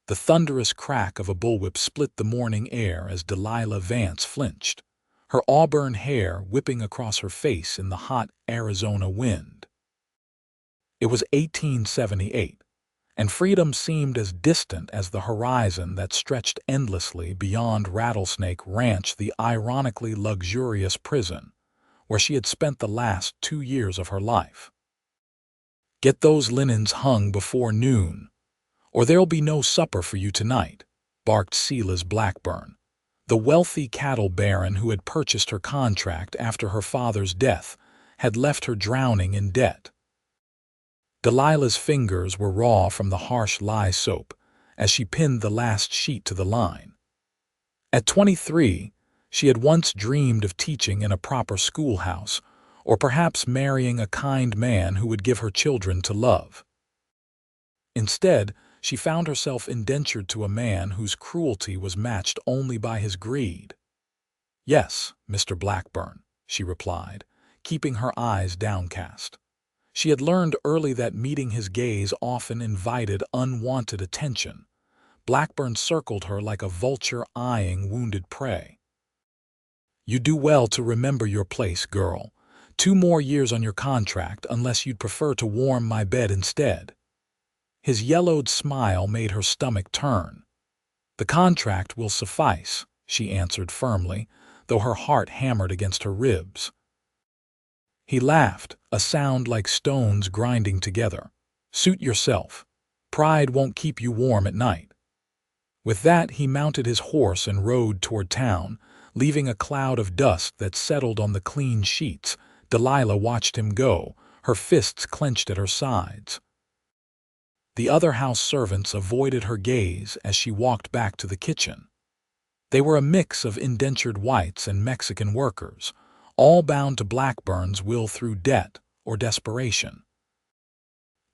The thunderous crack of a bullwhip split the morning air as Delilah Vance flinched, her auburn hair whipping across her face in the hot Arizona wind. It was 1878, and freedom seemed as distant as the horizon that stretched endlessly beyond Rattlesnake Ranch, the ironically luxurious prison where she had spent the last 2 years of her life. "Get those linens hung before noon, or there'll be no supper for you tonight," barked Silas Blackburn, the wealthy cattle baron who had purchased her contract after her father's death had left her drowning in debt. Delilah's fingers were raw from the harsh lye soap as she pinned the last sheet to the line. At 23, she had once dreamed of teaching in a proper schoolhouse, or perhaps marrying a kind man who would give her children to love. Instead, she found herself indentured to a man whose cruelty was matched only by his greed. "Yes, Mr. Blackburn," she replied, keeping her eyes downcast. She had learned early that meeting his gaze often invited unwanted attention. Blackburn circled her like a vulture eyeing wounded prey. "You do well to remember your place, girl. 2 more years on your contract unless you'd prefer to warm my bed instead." His yellowed smile made her stomach turn. "The contract will suffice," she answered firmly, though her heart hammered against her ribs. He laughed, a sound like stones grinding together. "Suit yourself. Pride won't keep you warm at night." With that, he mounted his horse and rode toward town, leaving a cloud of dust that settled on the clean sheets. Delilah watched him go, her fists clenched at her sides. The other house servants avoided her gaze as she walked back to the kitchen. They were a mix of indentured whites and Mexican workers, all bound to Blackburn's will through debt or desperation.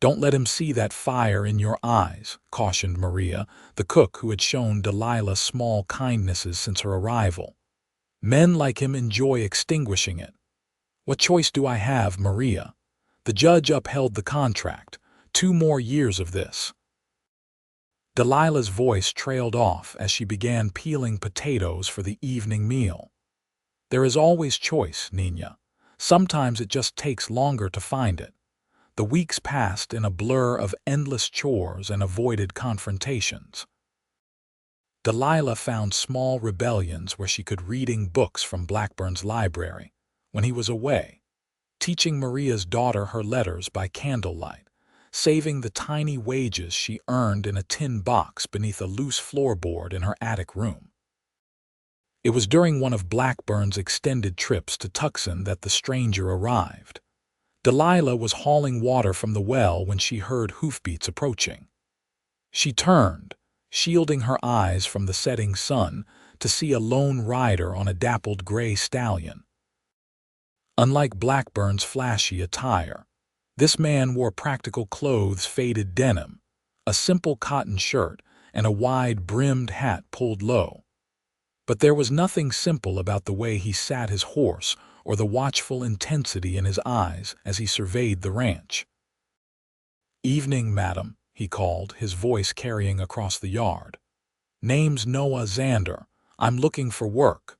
"Don't let him see that fire in your eyes," cautioned Maria, the cook who had shown Delilah small kindnesses since her arrival. "Men like him enjoy extinguishing it." "What choice do I have, Maria? The judge upheld the contract. 2 more years of this." Delilah's voice trailed off as she began peeling potatoes for the evening meal. "There is always choice, Nina. Sometimes it just takes longer to find it." The weeks passed in a blur of endless chores and avoided confrontations. Delilah found small rebellions where she could reading books from Blackburn's library when he was away, teaching Maria's daughter her letters by candlelight, saving the tiny wages she earned in a tin box beneath a loose floorboard in her attic room. It was during one of Blackburn's extended trips to Tucson that the stranger arrived. Delilah was hauling water from the well when she heard hoofbeats approaching. She turned, shielding her eyes from the setting sun, to see a lone rider on a dappled gray stallion. Unlike Blackburn's flashy attire, this man wore practical clothes, faded denim, a simple cotton shirt, and a wide-brimmed hat pulled low. But there was nothing simple about the way he sat his horse or the watchful intensity in his eyes as he surveyed the ranch. "Evening, madam," he called, his voice carrying across the yard. "Name's Noah Xander. I'm looking for work."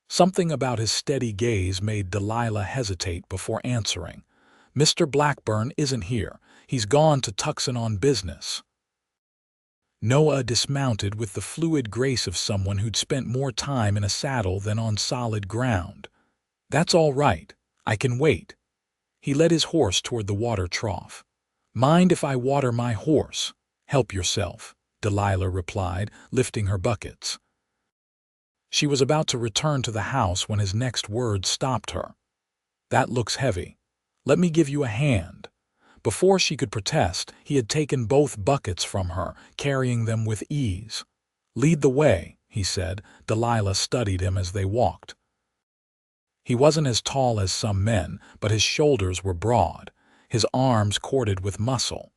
Something about his steady gaze made Delilah hesitate before answering. "Mr. Blackburn isn't here. He's gone to Tucson on business." Noah dismounted with the fluid grace of someone who'd spent more time in a saddle than on solid ground. "That's all right. I can wait." He led his horse toward the water trough. "Mind if I water my horse?" "Help yourself," Delilah replied, lifting her buckets. She was about to return to the house when his next words stopped her. "That looks heavy. Let me give you a hand." Before she could protest, he had taken both buckets from her, carrying them with ease. "Lead the way," he said. Delilah studied him as they walked. He wasn't as tall as some men, but his shoulders were broad, his arms corded with muscle.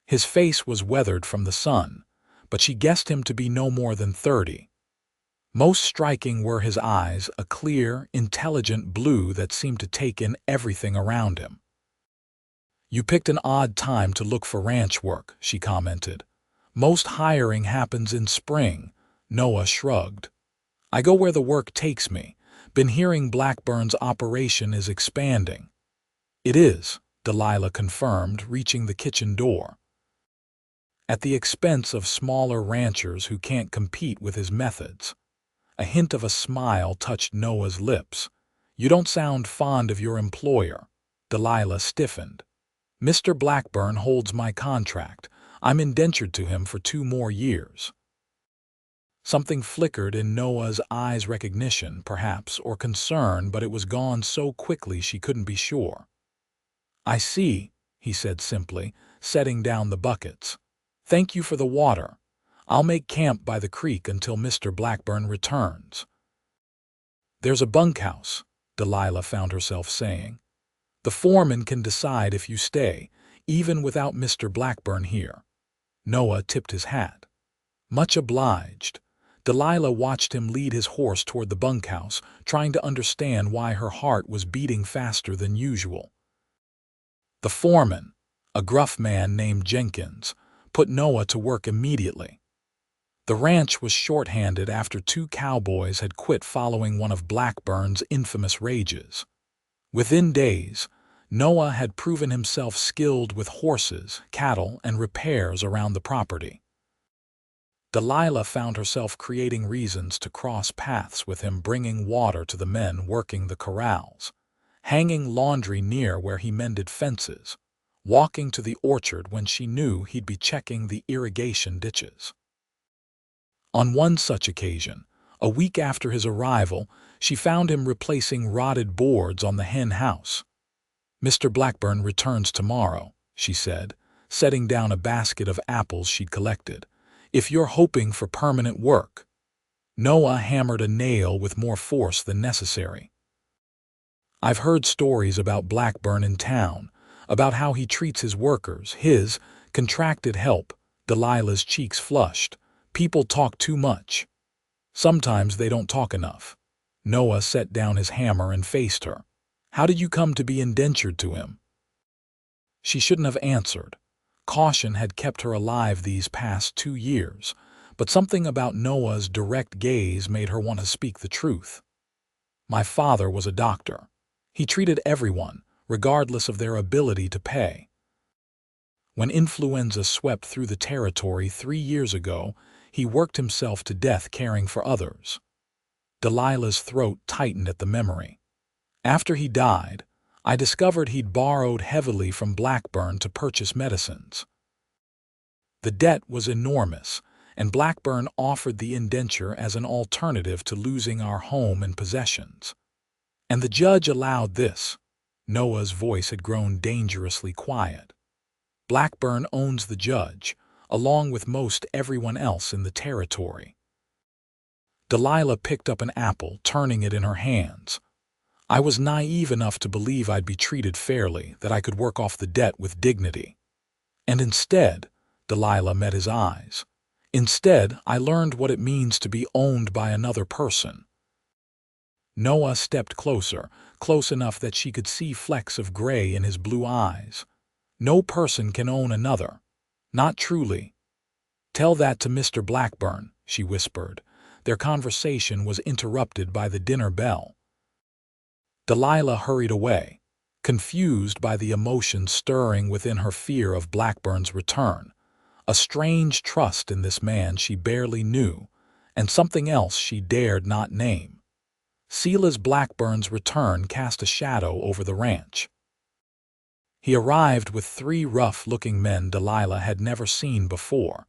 His face was weathered from the sun, but she guessed him to be no more than 30. Most striking were his eyes, a clear, intelligent blue that seemed to take in everything around him. "You picked an odd time to look for ranch work," she commented. Most hiring happens in spring, Noah shrugged. I go where the work takes me. Been hearing Blackburn's operation is expanding. It is, Delilah confirmed, reaching the kitchen door. At the expense of smaller ranchers who can't compete with his methods. A hint of a smile touched Noah's lips. You don't sound fond of your employer. Delilah stiffened. Mr. Blackburn holds my contract. I'm indentured to him for 2 more years. Something flickered in Noah's eyes, recognition, perhaps, or concern, but it was gone so quickly she couldn't be sure. I see, he said simply, setting down the buckets. Thank you for the water. I'll make camp by the creek until Mr. Blackburn returns. There's a bunkhouse, Delilah found herself saying. The foreman can decide if you stay, even without Mr. Blackburn here. Noah tipped his hat. Much obliged. Delilah watched him lead his horse toward the bunkhouse, trying to understand why her heart was beating faster than usual. The foreman, a gruff man named Jenkins, put Noah to work immediately. The ranch was shorthanded after 2 cowboys had quit following one of Blackburn's infamous rages. Within days, Noah had proven himself skilled with horses, cattle, and repairs around the property. Delilah found herself creating reasons to cross paths with him, bringing water to the men working the corrals, hanging laundry near where he mended fences, walking to the orchard when she knew he'd be checking the irrigation ditches. On one such occasion, a week after his arrival, she found him replacing rotted boards on the hen house. Mr. Blackburn returns tomorrow, she said, setting down a basket of apples she'd collected. If you're hoping for permanent work. Noah hammered a nail with more force than necessary. I've heard stories about Blackburn in town, about how he treats his workers, his contracted help. Delilah's cheeks flushed. People talk too much. Sometimes they don't talk enough. Noah set down his hammer and faced her. How did you come to be indentured to him? She shouldn't have answered. Caution had kept her alive these past 2 years, but something about Noah's direct gaze made her want to speak the truth. My father was a doctor. He treated everyone, regardless of their ability to pay. When influenza swept through the territory 3 years ago, he worked himself to death caring for others. Delilah's throat tightened at the memory. After he died, I discovered he'd borrowed heavily from Blackburn to purchase medicines. The debt was enormous, and Blackburn offered the indenture as an alternative to losing our home and possessions. And the judge allowed this. Noah's voice had grown dangerously quiet. Blackburn owns the judge, along with most everyone else in the territory. Delilah picked up an apple, turning it in her hands. I was naive enough to believe I'd be treated fairly, that I could work off the debt with dignity. And instead, Delilah met his eyes. Instead, I learned what it means to be owned by another person. Noah stepped closer, close enough that she could see flecks of gray in his blue eyes. No person can own another. Not truly. Tell that to Mr. Blackburn, she whispered. Their conversation was interrupted by the dinner bell. Delilah hurried away, confused by the emotion stirring within her, fear of Blackburn's return, a strange trust in this man she barely knew, and something else she dared not name. Silas Blackburn's return cast a shadow over the ranch. He arrived with 3 rough-looking men Delilah had never seen before,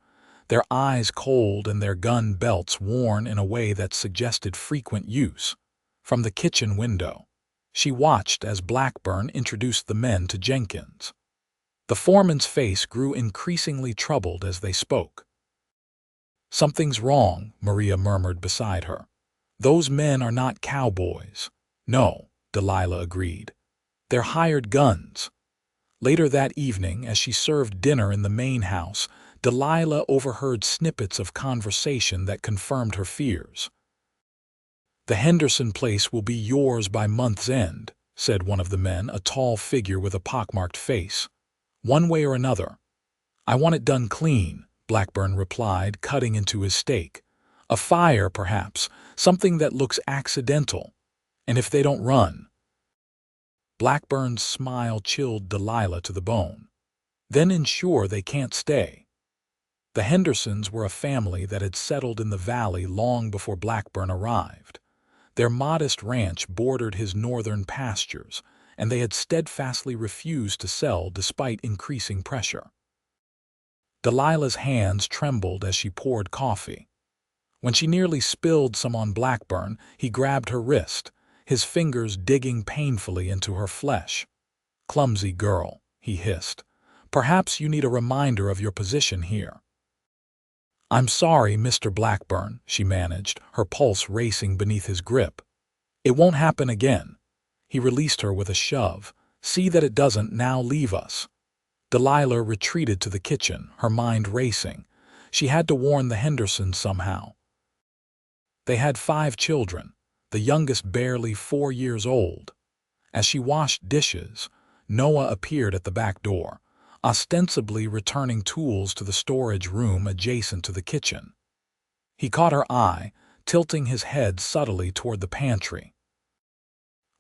their eyes cold and their gun belts worn in a way that suggested frequent use. From the kitchen window, she watched as Blackburn introduced the men to Jenkins. The foreman's face grew increasingly troubled as they spoke. Something's wrong, Maria murmured beside her. Those men are not cowboys. No, Delilah agreed. They're hired guns. Later that evening, as she served dinner in the main house, Delilah overheard snippets of conversation that confirmed her fears. The Henderson place will be yours by month's end, said one of the men, a tall figure with a pockmarked face. One way or another. I want it done clean, Blackburn replied, cutting into his steak. A fire, perhaps, something that looks accidental. And if they don't run? Blackburn's smile chilled Delilah to the bone. Then ensure they can't stay. The Hendersons were a family that had settled in the valley long before Blackburn arrived. Their modest ranch bordered his northern pastures, and they had steadfastly refused to sell despite increasing pressure. Delilah's hands trembled as she poured coffee. When she nearly spilled some on Blackburn, he grabbed her wrist, his fingers digging painfully into her flesh. "Clumsy girl," he hissed. "Perhaps you need a reminder of your position here." "I'm sorry, Mr. Blackburn," she managed, her pulse racing beneath his grip. "It won't happen again." He released her with a shove. "See that it doesn't. Now leave us." Delilah retreated to the kitchen, her mind racing. She had to warn the Hendersons somehow. They had 5 children, the youngest barely 4 years old. As she washed dishes, Noah appeared at the back door, ostensibly returning tools to the storage room adjacent to the kitchen. He caught her eye, tilting his head subtly toward the pantry.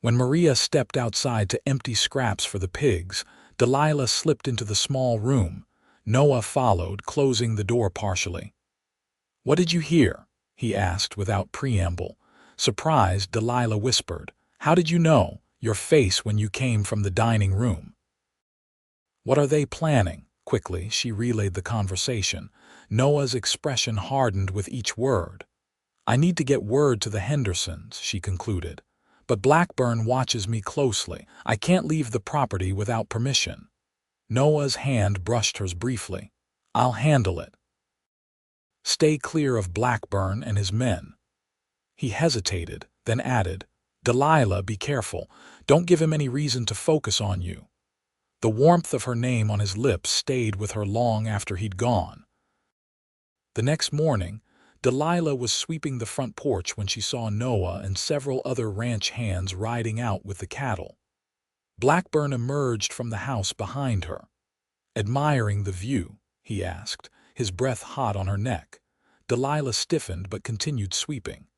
When Maria stepped outside to empty scraps for the pigs, Delilah slipped into the small room. Noah followed, closing the door partially. "What did you hear?" he asked without preamble. Surprised, Delilah whispered, "How did you know? Your face when you came from the dining room." "What are they planning?" Quickly, she relayed the conversation. Noah's expression hardened with each word. "I need to get word to the Hendersons," she concluded. "But Blackburn watches me closely. I can't leave the property without permission." Noah's hand brushed hers briefly. "I'll handle it. Stay clear of Blackburn and his men." He hesitated, then added, "Delilah, be careful. Don't give him any reason to focus on you." The warmth of her name on his lips stayed with her long after he'd gone. The next morning, Delilah was sweeping the front porch when she saw Noah and several other ranch hands riding out with the cattle. Blackburn emerged from the house behind her. "Admiring the view?" he asked, his breath hot on her neck. Delilah stiffened but continued sweeping.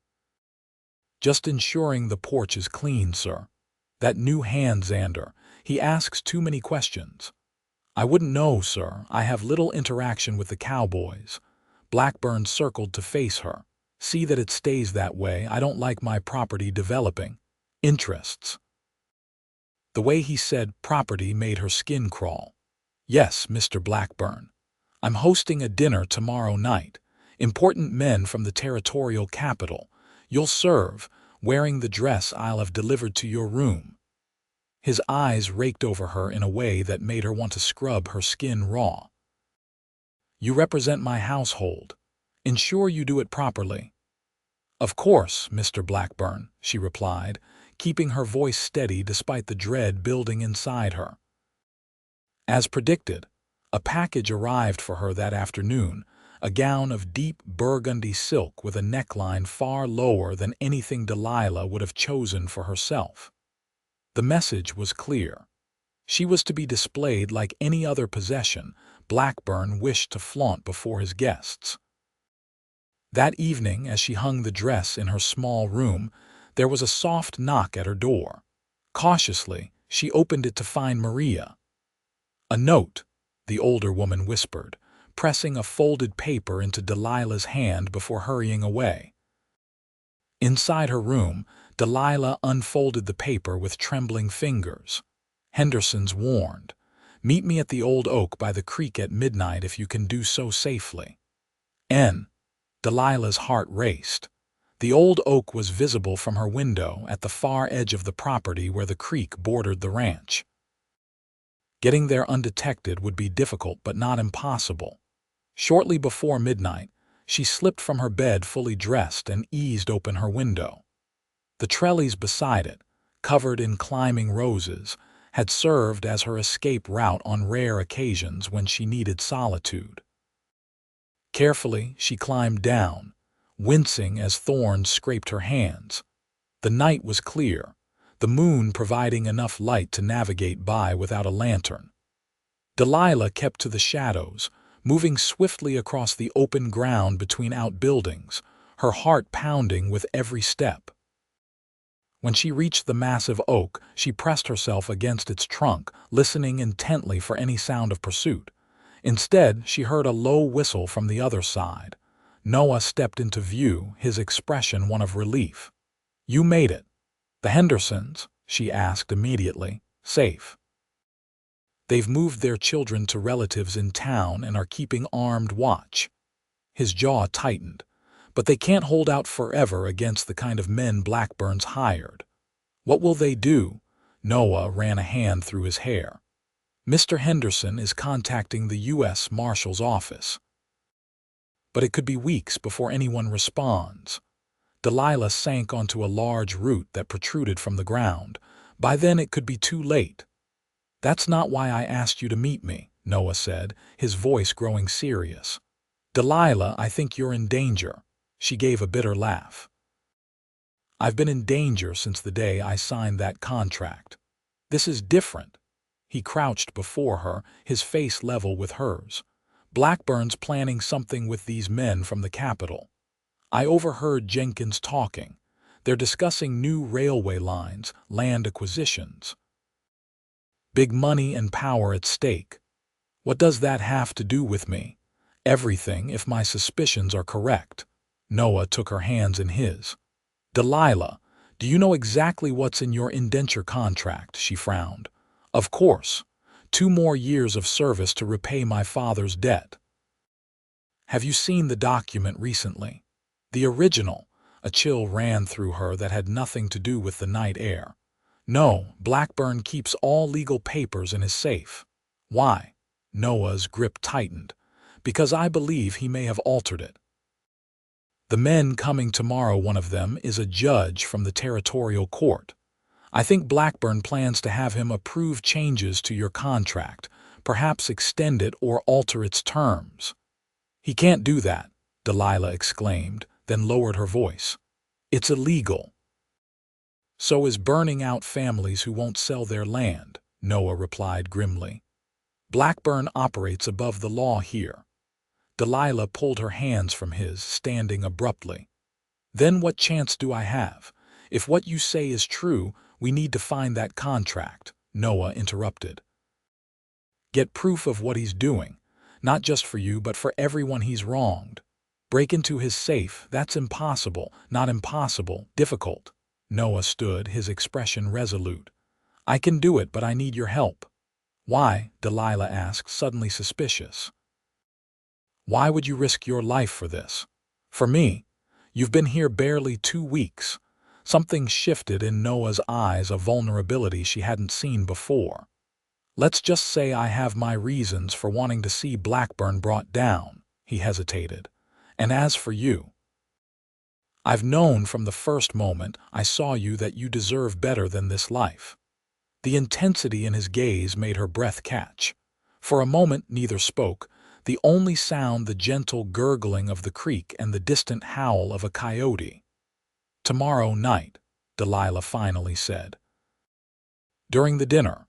"Just ensuring the porch is clean, sir. That new hand, Xander, he asks too many questions." "I wouldn't know, sir. I have little interaction with the Cowboys." Blackburn circled to face her. "See that it stays that way. I don't like my property developing. Interests." The way he said property made her skin crawl. "Yes, Mr. Blackburn. I'm hosting a dinner tomorrow night. Important men from the territorial capital. You'll serve, wearing the dress I'll have delivered to your room." His eyes raked over her in a way that made her want to scrub her skin raw. "You represent my household. Ensure you do it properly." "Of course, Mr. Blackburn," she replied, keeping her voice steady despite the dread building inside her. As predicted, a package arrived for her that afternoon, a gown of deep burgundy silk with a neckline far lower than anything Delilah would have chosen for herself. The message was clear. She was to be displayed like any other possession Blackburn wished to flaunt before his guests. That evening, as she hung the dress in her small room, there was a soft knock at her door. Cautiously, she opened it to find Maria. "A note," the older woman whispered, pressing a folded paper into Delilah's hand before hurrying away. Inside her room, Delilah unfolded the paper with trembling fingers. Henderson's warned, "Meet me at the old oak by the creek at midnight if you can do so safely." Delilah's heart raced. The old oak was visible from her window at the far edge of the property where the creek bordered the ranch. Getting there undetected would be difficult but not impossible. Shortly before midnight, she slipped from her bed fully dressed and eased open her window. The trellis beside it, covered in climbing roses, had served as her escape route on rare occasions when she needed solitude. Carefully, she climbed down, wincing as thorns scraped her hands. The night was clear, the moon providing enough light to navigate by without a lantern. Delilah kept to the shadows, moving swiftly across the open ground between outbuildings, her heart pounding with every step. When she reached the massive oak, she pressed herself against its trunk, listening intently for any sound of pursuit. Instead, she heard a low whistle from the other side. Noah stepped into view, his expression one of relief. "You made it." "The Hendersons?" she asked immediately. "Safe." "They've moved their children to relatives in town and are keeping armed watch." His jaw tightened. "But they can't hold out forever against the kind of men Blackburn's hired." "What will they do?" Noah ran a hand through his hair. "Mr. Henderson is contacting the U.S. Marshal's office." "But it could be weeks before anyone responds." Delilah sank onto a large root that protruded from the ground. "By then it could be too late." "That's not why I asked you to meet me," Noah said, his voice growing serious. "Delilah, I think you're in danger." She gave a bitter laugh. "I've been in danger since the day I signed that contract. This is different." He crouched before her, his face level with hers. "Blackburn's planning something with these men from the capital. I overheard Jenkins talking. They're discussing new railway lines, land acquisitions. Big money and power at stake. What does that have to do with me?" "Everything, if my suspicions are correct." Noah took her hands in his. "Delilah, do you know exactly what's in your indenture contract?" She frowned. "Of course. 2 more years of service to repay my father's debt." "Have you seen the document recently?" "The original." A chill ran through her that had nothing to do with the night air. "No, Blackburn keeps all legal papers in his safe." "Why?" Noah's grip tightened. "Because I believe he may have altered it. The men coming tomorrow, one of them, is a judge from the territorial court. I think Blackburn plans to have him approve changes to your contract, perhaps extend it or alter its terms." "He can't do that," Delilah exclaimed, then lowered her voice. "It's illegal." "So is burning out families who won't sell their land," Noah replied grimly. "Blackburn operates above the law here." Delilah pulled her hands from his, standing abruptly. "Then what chance do I have? If what you say is true, we need to find that contract," Noah interrupted. "Get proof of what he's doing, not just for you but for everyone he's wronged. Break into his safe, that's impossible, not impossible, difficult." Noah stood, his expression resolute. "I can do it, but I need your help." "Why?" Delilah asked, suddenly suspicious. "Why would you risk your life for this?" "For me? You've been here barely 2 weeks." Something shifted in Noah's eyes, a vulnerability she hadn't seen before. "Let's just say I have my reasons for wanting to see Blackburn brought down." He hesitated. "And as for you, I've known from the first moment I saw you that you deserve better than this life." The intensity in his gaze made her breath catch. For a moment neither spoke, the only sound the gentle gurgling of the creek and the distant howl of a coyote. "Tomorrow night," Delilah finally said. "During the dinner.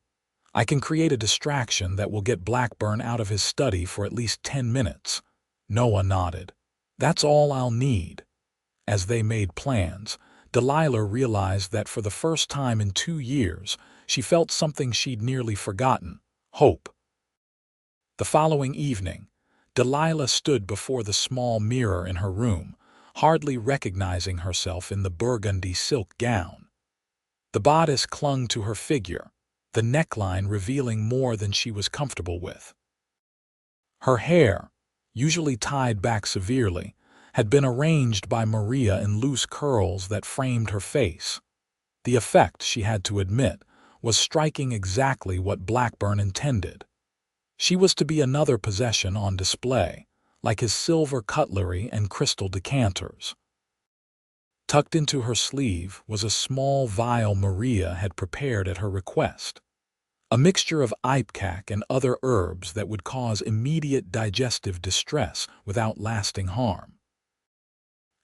I can create a distraction that will get Blackburn out of his study for at least 10 minutes." Noah nodded. "That's all I'll need." As they made plans, Delilah realized that for the first time in 2 years, she felt something she'd nearly forgotten: hope. The following evening, Delilah stood before the small mirror in her room, hardly recognizing herself in the burgundy silk gown. The bodice clung to her figure, the neckline revealing more than she was comfortable with. Her hair, usually tied back severely, had been arranged by Maria in loose curls that framed her face. The effect, she had to admit, was striking exactly what Blackburn intended. She was to be another possession on display, like his silver cutlery and crystal decanters. Tucked into her sleeve was a small vial Maria had prepared at her request, a mixture of ipecac and other herbs that would cause immediate digestive distress without lasting harm.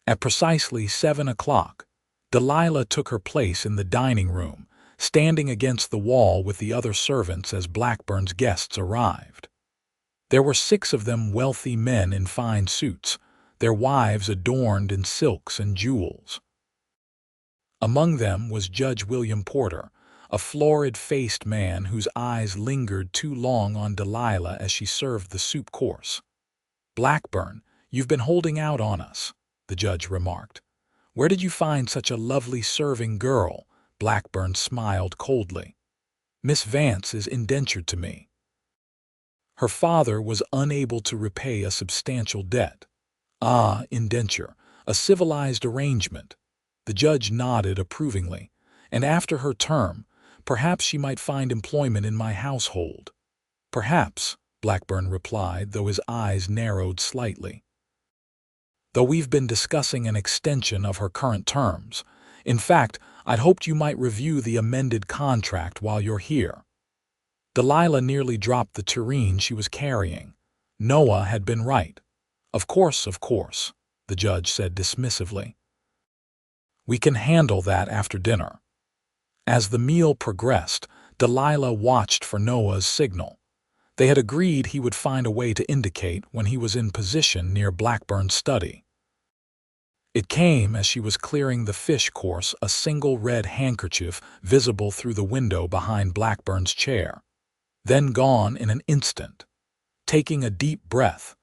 At precisely 7 o'clock, Delilah took her place in the dining room, standing against the wall with the other servants as Blackburn's guests arrived. There were 6 of them, wealthy men in fine suits, their wives adorned in silks and jewels. Among them was Judge William Porter, a florid-faced man whose eyes lingered too long on Delilah as she served the soup course. "Blackburn, you've been holding out on us," the judge remarked. "Where did you find such a lovely serving girl?" Blackburn smiled coldly. "Miss Vance is indentured to me. Her father was unable to repay a substantial debt." "Ah, indenture, a civilized arrangement." The judge nodded approvingly. "And after her term, perhaps she might find employment in my household." "Perhaps," Blackburn replied, though his eyes narrowed slightly. "Though we've been discussing an extension of her current terms. In fact, I'd hoped you might review the amended contract while you're here." Delilah nearly dropped the tureen she was carrying. Noah had been right. Of course," the judge said dismissively. "We can handle that after dinner." As the meal progressed, Delilah watched for Noah's signal. They had agreed he would find a way to indicate when he was in position near Blackburn's study. It came as she was clearing the fish course, a single red handkerchief visible through the window behind Blackburn's chair. Then gone in an instant. Taking a deep breath,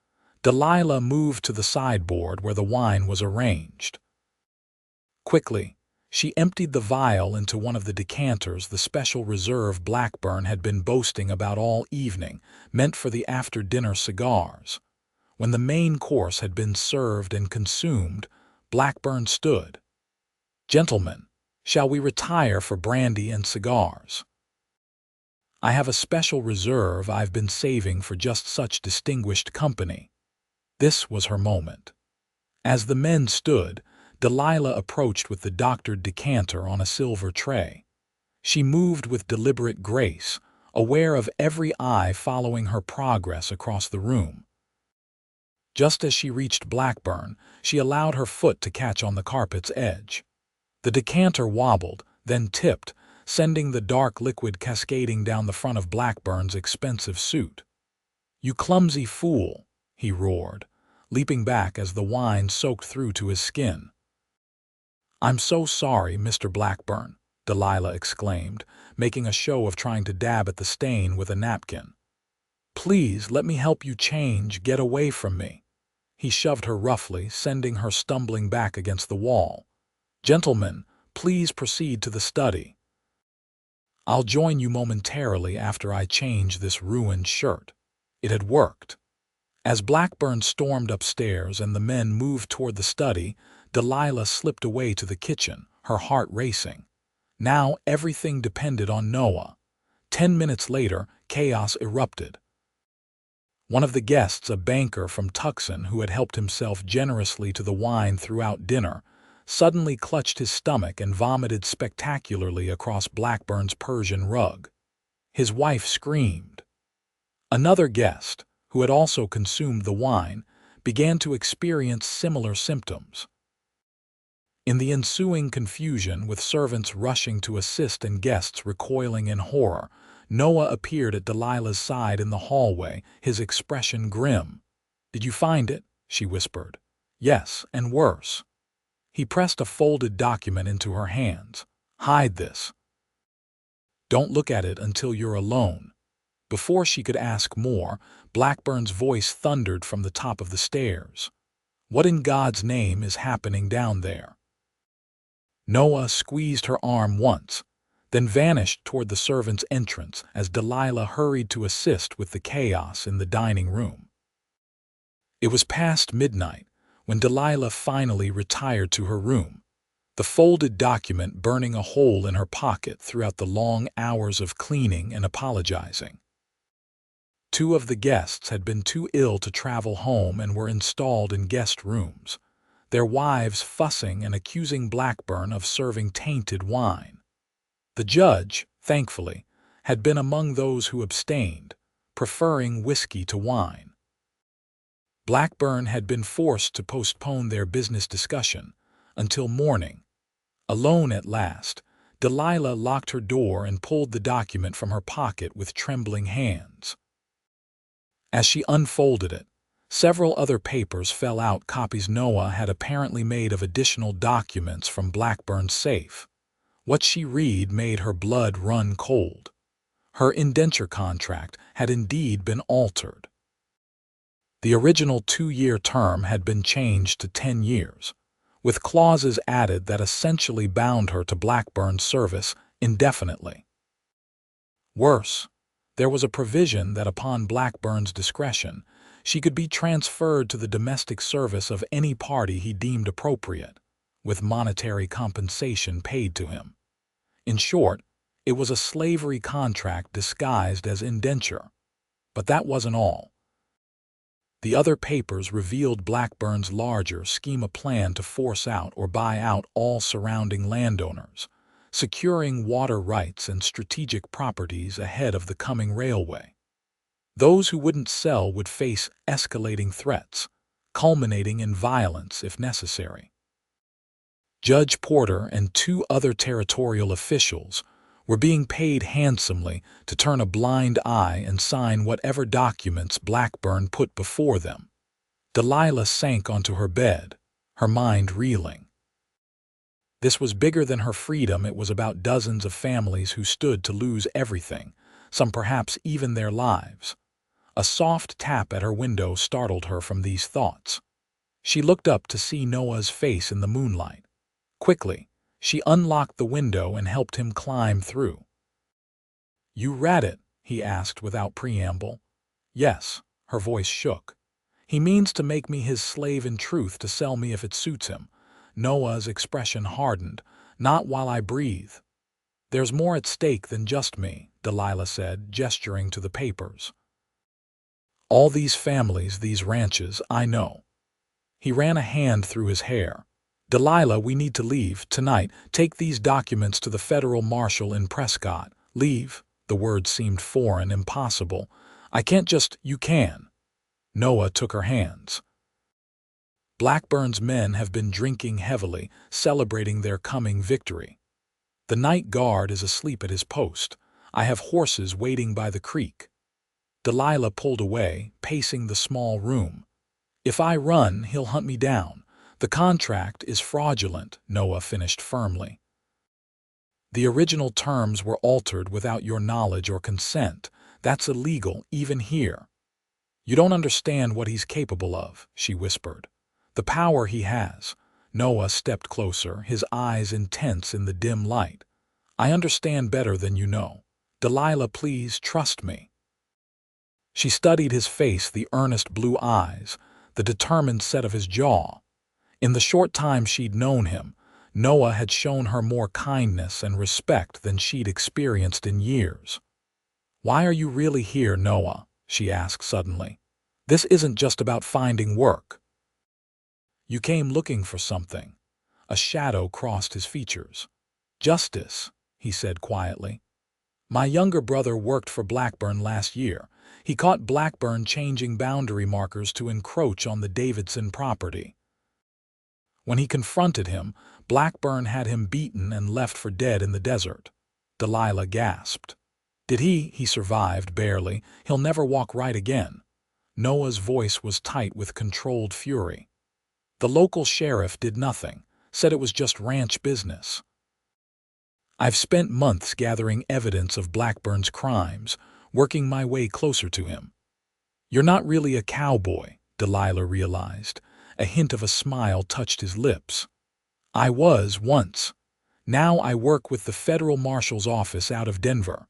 Delilah moved to the sideboard where the wine was arranged. Quickly, she emptied the vial into one of the decanters, the special reserve Blackburn had been boasting about all evening, meant for the after-dinner cigars. When the main course had been served and consumed, Blackburn stood. "Gentlemen, shall we retire for brandy and cigars? I have a special reserve I've been saving for just such distinguished company." This was her moment. As the men stood, Delilah approached with the doctored decanter on a silver tray. She moved with deliberate grace, aware of every eye following her progress across the room. Just as she reached Blackburn, she allowed her foot to catch on the carpet's edge. The decanter wobbled, then tipped, sending the dark liquid cascading down the front of Blackburn's expensive suit. "You clumsy fool," he roared, leaping back as the wine soaked through to his skin. "I'm so sorry, Mr. Blackburn," Delilah exclaimed, making a show of trying to dab at the stain with a napkin. "Please let me help you change. Get away from me." He shoved her roughly, sending her stumbling back against the wall. "Gentlemen, please proceed to the study. I'll join you momentarily after I change this ruined shirt." It had worked. As Blackburn stormed upstairs and the men moved toward the study, Delilah slipped away to the kitchen, her heart racing. Now everything depended on Noah. 10 minutes later, chaos erupted. One of the guests, a banker from Tucson who had helped himself generously to the wine throughout dinner, suddenly clutched his stomach and vomited spectacularly across Blackburn's Persian rug. His wife screamed. Another guest, who had also consumed the wine, began to experience similar symptoms. In the ensuing confusion, with servants rushing to assist and guests recoiling in horror, Noah appeared at Delilah's side in the hallway, his expression grim. "Did you find it?" she whispered. "Yes, and worse." He pressed a folded document into her hands. "Hide this. Don't look at it until you're alone." Before she could ask more, Blackburn's voice thundered from the top of the stairs. "What in God's name is happening down there?" Noah squeezed her arm once, then vanished toward the servants' entrance as Delilah hurried to assist with the chaos in the dining room. It was past midnight when Delilah finally retired to her room, the folded document burning a hole in her pocket throughout the long hours of cleaning and apologizing. 2 of the guests had been too ill to travel home and were installed in guest rooms, their wives fussing and accusing Blackburn of serving tainted wine. The judge, thankfully, had been among those who abstained, preferring whiskey to wine. Blackburn had been forced to postpone their business discussion until morning. Alone at last, Delilah locked her door and pulled the document from her pocket with trembling hands. As she unfolded it, several other papers fell out, copies Noah had apparently made of additional documents from Blackburn's safe. What she read made her blood run cold. Her indenture contract had indeed been altered. The original 2-year term had been changed to 10 years, with clauses added that essentially bound her to Blackburn's service indefinitely. Worse, there was a provision that upon Blackburn's discretion, she could be transferred to the domestic service of any party he deemed appropriate, with monetary compensation paid to him. In short, it was a slavery contract disguised as indenture. But that wasn't all. The other papers revealed Blackburn's larger scheme, a plan to force out or buy out all surrounding landowners, securing water rights and strategic properties ahead of the coming railway. Those who wouldn't sell would face escalating threats, culminating in violence if necessary. Judge Porter and 2 other territorial officials were being paid handsomely to turn a blind eye and sign whatever documents Blackburn put before them. Delilah sank onto her bed, her mind reeling. This was bigger than her freedom. It was about dozens of families who stood to lose everything, some perhaps even their lives. A soft tap at her window startled her from these thoughts. She looked up to see Noah's face in the moonlight. Quickly, she unlocked the window and helped him climb through. "You read it?" he asked without preamble. "Yes," her voice shook. "He means to make me his slave in truth, to sell me if it suits him." Noah's expression hardened. "Not while I breathe." "There's more at stake than just me," Delilah said, gesturing to the papers. "All these families, these ranches, I know." He ran a hand through his hair. "Delilah, we need to leave tonight. Take these documents to the federal marshal in Prescott." "Leave?" The word seemed foreign, impossible. "I can't just—" "You can." Noah took her hands. "Blackburn's men have been drinking heavily, celebrating their coming victory. The night guard is asleep at his post. I have horses waiting by the creek." Delilah pulled away, pacing the small room. "If I run, he'll hunt me down. The contract is fraudulent," Noah finished firmly. "The original terms were altered without your knowledge or consent. That's illegal, even here." "You don't understand what he's capable of," she whispered. "The power he has." Noah stepped closer, his eyes intense in the dim light. "I understand better than you know. Delilah, please trust me." She studied his face, the earnest blue eyes, the determined set of his jaw. In the short time she'd known him, Noah had shown her more kindness and respect than she'd experienced in years. "Why are you really here, Noah?" she asked suddenly. "This isn't just about finding work." "You came looking for something." A shadow crossed his features. "Justice," he said quietly. "My younger brother worked for Blackburn last year. He caught Blackburn changing boundary markers to encroach on the Davidson property. When he confronted him, Blackburn had him beaten and left for dead in the desert." Delilah gasped. "Did he?" "He survived, barely. He'll never walk right again." Noah's voice was tight with controlled fury. "The local sheriff did nothing, said it was just ranch business. I've spent months gathering evidence of Blackburn's crimes, working my way closer to him." "You're not really a cowboy," Delilah realized. A hint of a smile touched his lips. "I was once. Now I work with the federal marshal's office out of Denver.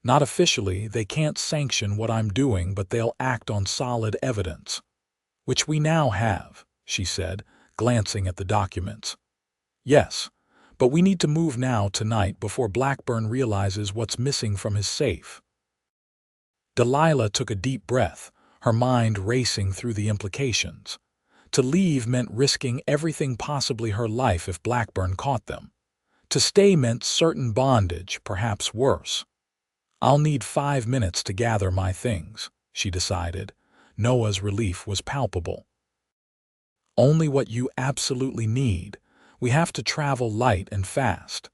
Not officially, they can't sanction what I'm doing, but they'll act on solid evidence." "Which we now have," she said, glancing at the documents. "Yes, but we need to move now, tonight, before Blackburn realizes what's missing from his safe." Delilah took a deep breath, her mind racing through the implications. To leave meant risking everything, possibly her life if Blackburn caught them. To stay meant certain bondage, perhaps worse. "I'll need 5 minutes to gather my things," she decided. Noah's relief was palpable. "Only what you absolutely need. We have to travel light and fast."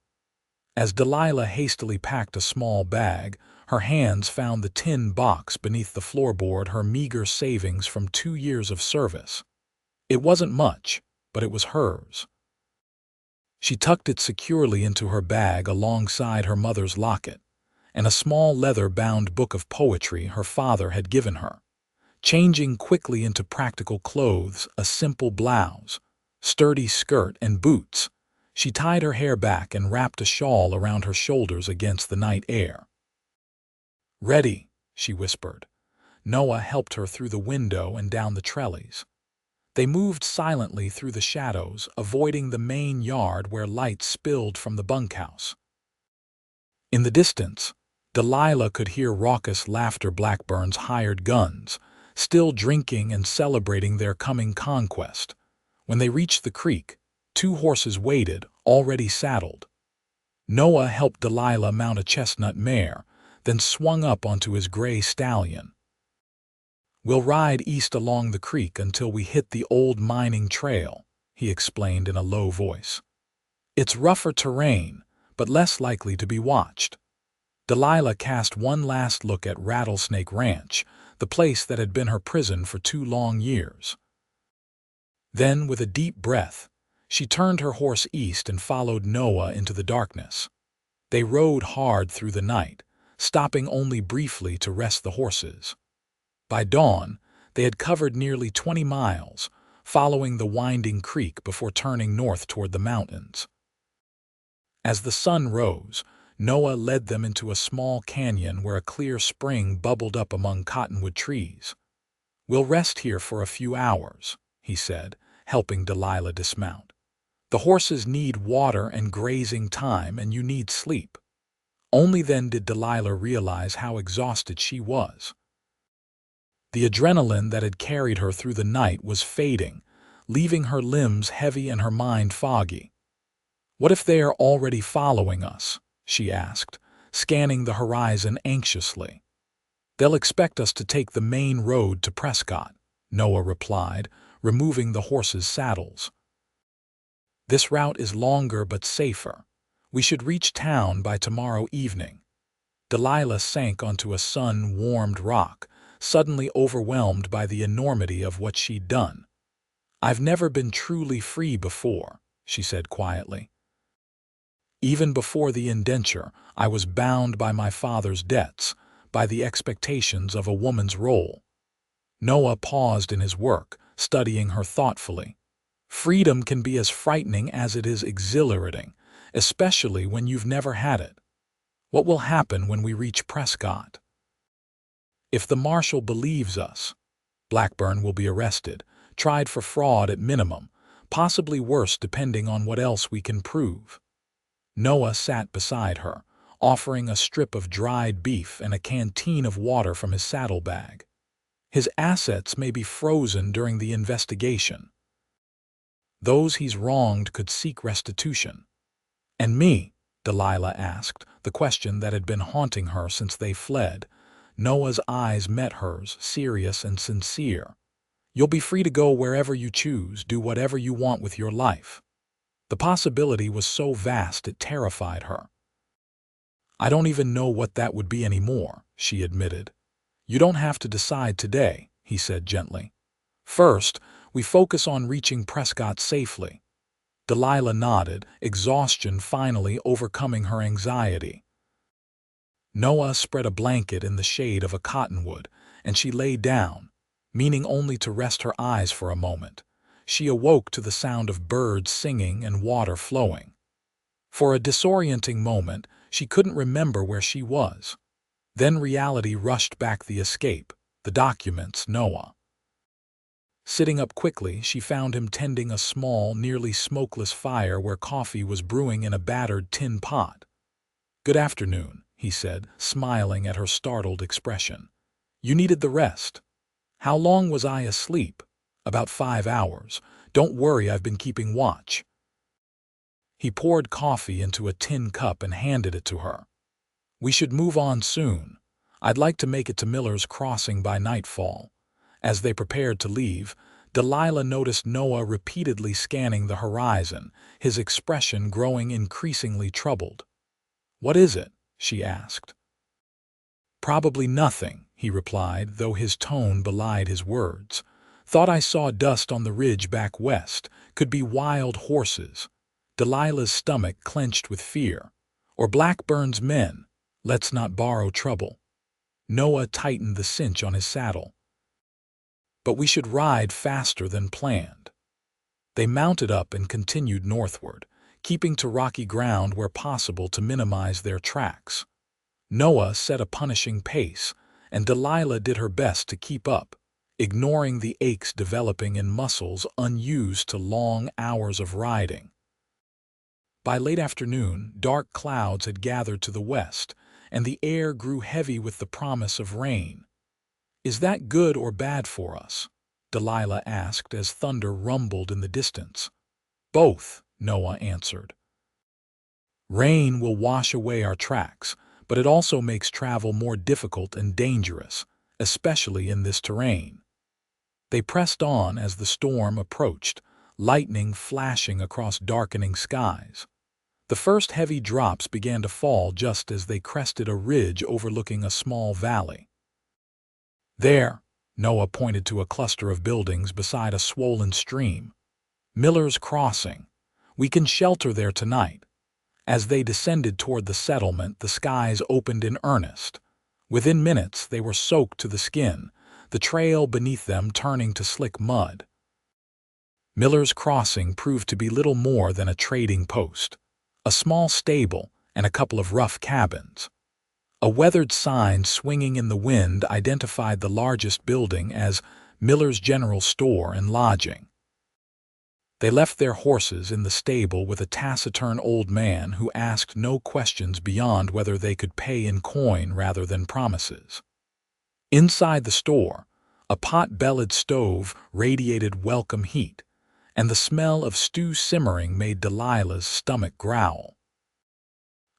As Delilah hastily packed a small bag, Her hands found the tin box beneath the floorboard, her meager savings from 2 years of service. It wasn't much, but it was hers. She tucked it securely into her bag alongside her mother's locket and a small leather-bound book of poetry her father had given her. Changing quickly into practical clothes, a simple blouse, sturdy skirt, and boots, she tied her hair back and wrapped a shawl around her shoulders against the night air. "Ready," she whispered. Noah helped her through the window and down the trellis. They moved silently through the shadows, avoiding the main yard where light spilled from the bunkhouse. In the distance, Delilah could hear raucous laughter. Blackburn's hired guns, still drinking and celebrating their coming conquest. When they reached the creek, 2 horses waited, already saddled. Noah helped Delilah mount a chestnut mare, then swung up onto his gray stallion. "We'll ride east along the creek until we hit the old mining trail," he explained in a low voice. "It's rougher terrain, but less likely to be watched." Delilah cast one last look at Rattlesnake Ranch, the place that had been her prison for 2 long years. Then, with a deep breath, she turned her horse east and followed Noah into the darkness. They rode hard through the night, stopping only briefly to rest the horses. By dawn, they had covered nearly 20 miles, following the winding creek before turning north toward the mountains. As the sun rose, Noah led them into a small canyon where a clear spring bubbled up among cottonwood trees. "We'll rest here for a few hours," he said, helping Delilah dismount. "The horses need water and grazing time, and you need sleep." Only then did Delilah realize how exhausted she was. The adrenaline that had carried her through the night was fading, leaving her limbs heavy and her mind foggy. "What if they are already following us?" she asked, scanning the horizon anxiously. "They'll expect us to take the main road to Prescott," Noah replied, removing the horses' saddles. "This route is longer but safer. We should reach town by tomorrow evening." Delilah sank onto a sun-warmed rock, suddenly overwhelmed by the enormity of what she'd done. "I've never been truly free before," she said quietly. "Even before the indenture, I was bound by my father's debts, by the expectations of a woman's role." Noah paused in his work, studying her thoughtfully. "Freedom can be as frightening as it is exhilarating, especially when you've never had it. What will happen when we reach Prescott?" "If the marshal believes us, Blackburn will be arrested, tried for fraud at minimum, possibly worse depending on what else we can prove." Noah sat beside her, offering a strip of dried beef and a canteen of water from his saddlebag. "His assets may be frozen during the investigation. Those he's wronged could seek restitution." "And me?" Delilah asked, the question that had been haunting her since they fled. Noah's eyes met hers, serious and sincere. "You'll be free to go wherever you choose, do whatever you want with your life." The possibility was so vast it terrified her. "I don't even know what that would be anymore," she admitted. "You don't have to decide today," he said gently. "First, we focus on reaching Prescott safely." Delilah nodded, exhaustion finally overcoming her anxiety. Noah spread a blanket in the shade of a cottonwood, and she lay down, meaning only to rest her eyes for a moment. She awoke to the sound of birds singing and water flowing. For a disorienting moment, she couldn't remember where she was. Then reality rushed back: the escape, the documents, Noah. Sitting up quickly, she found him tending a small, nearly smokeless fire where coffee was brewing in a battered tin pot. "Good afternoon," he said, smiling at her startled expression. "You needed the rest." "How long was I asleep?" "About 5 hours. Don't worry, I've been keeping watch." He poured coffee into a tin cup and handed it to her. "We should move on soon. I'd like to make it to Miller's Crossing by nightfall." As they prepared to leave, Delilah noticed Noah repeatedly scanning the horizon, his expression growing increasingly troubled. "What is it?" she asked. Probably nothing, he replied, though his tone belied his words. Thought I saw dust on the ridge back west. Could be wild horses. Delilah's stomach clenched with fear. Or Blackburn's men. Let's not borrow trouble. Noah tightened the cinch on his saddle. But we should ride faster than planned. They mounted up and continued northward, keeping to rocky ground where possible to minimize their tracks. Noah set a punishing pace, and Delilah did her best to keep up, ignoring the aches developing in muscles unused to long hours of riding. By late afternoon, dark clouds had gathered to the west, and the air grew heavy with the promise of rain. "Is that good or bad for us?" Delilah asked as thunder rumbled in the distance. "Both," Noah answered. "Rain will wash away our tracks, but it also makes travel more difficult and dangerous, especially in this terrain." They pressed on as the storm approached, lightning flashing across darkening skies. The first heavy drops began to fall just as they crested a ridge overlooking a small valley. "There," Noah pointed to a cluster of buildings beside a swollen stream. "Miller's Crossing. We can shelter there tonight." As they descended toward the settlement, the skies opened in earnest. Within minutes, they were soaked to the skin, the trail beneath them turning to slick mud. Miller's Crossing proved to be little more than a trading post, a small stable, and a couple of rough cabins. A weathered sign swinging in the wind identified the largest building as Miller's General Store and Lodging. They left their horses in the stable with a taciturn old man who asked no questions beyond whether they could pay in coin rather than promises. Inside the store, a pot-bellied stove radiated welcome heat, and the smell of stew simmering made Delilah's stomach growl.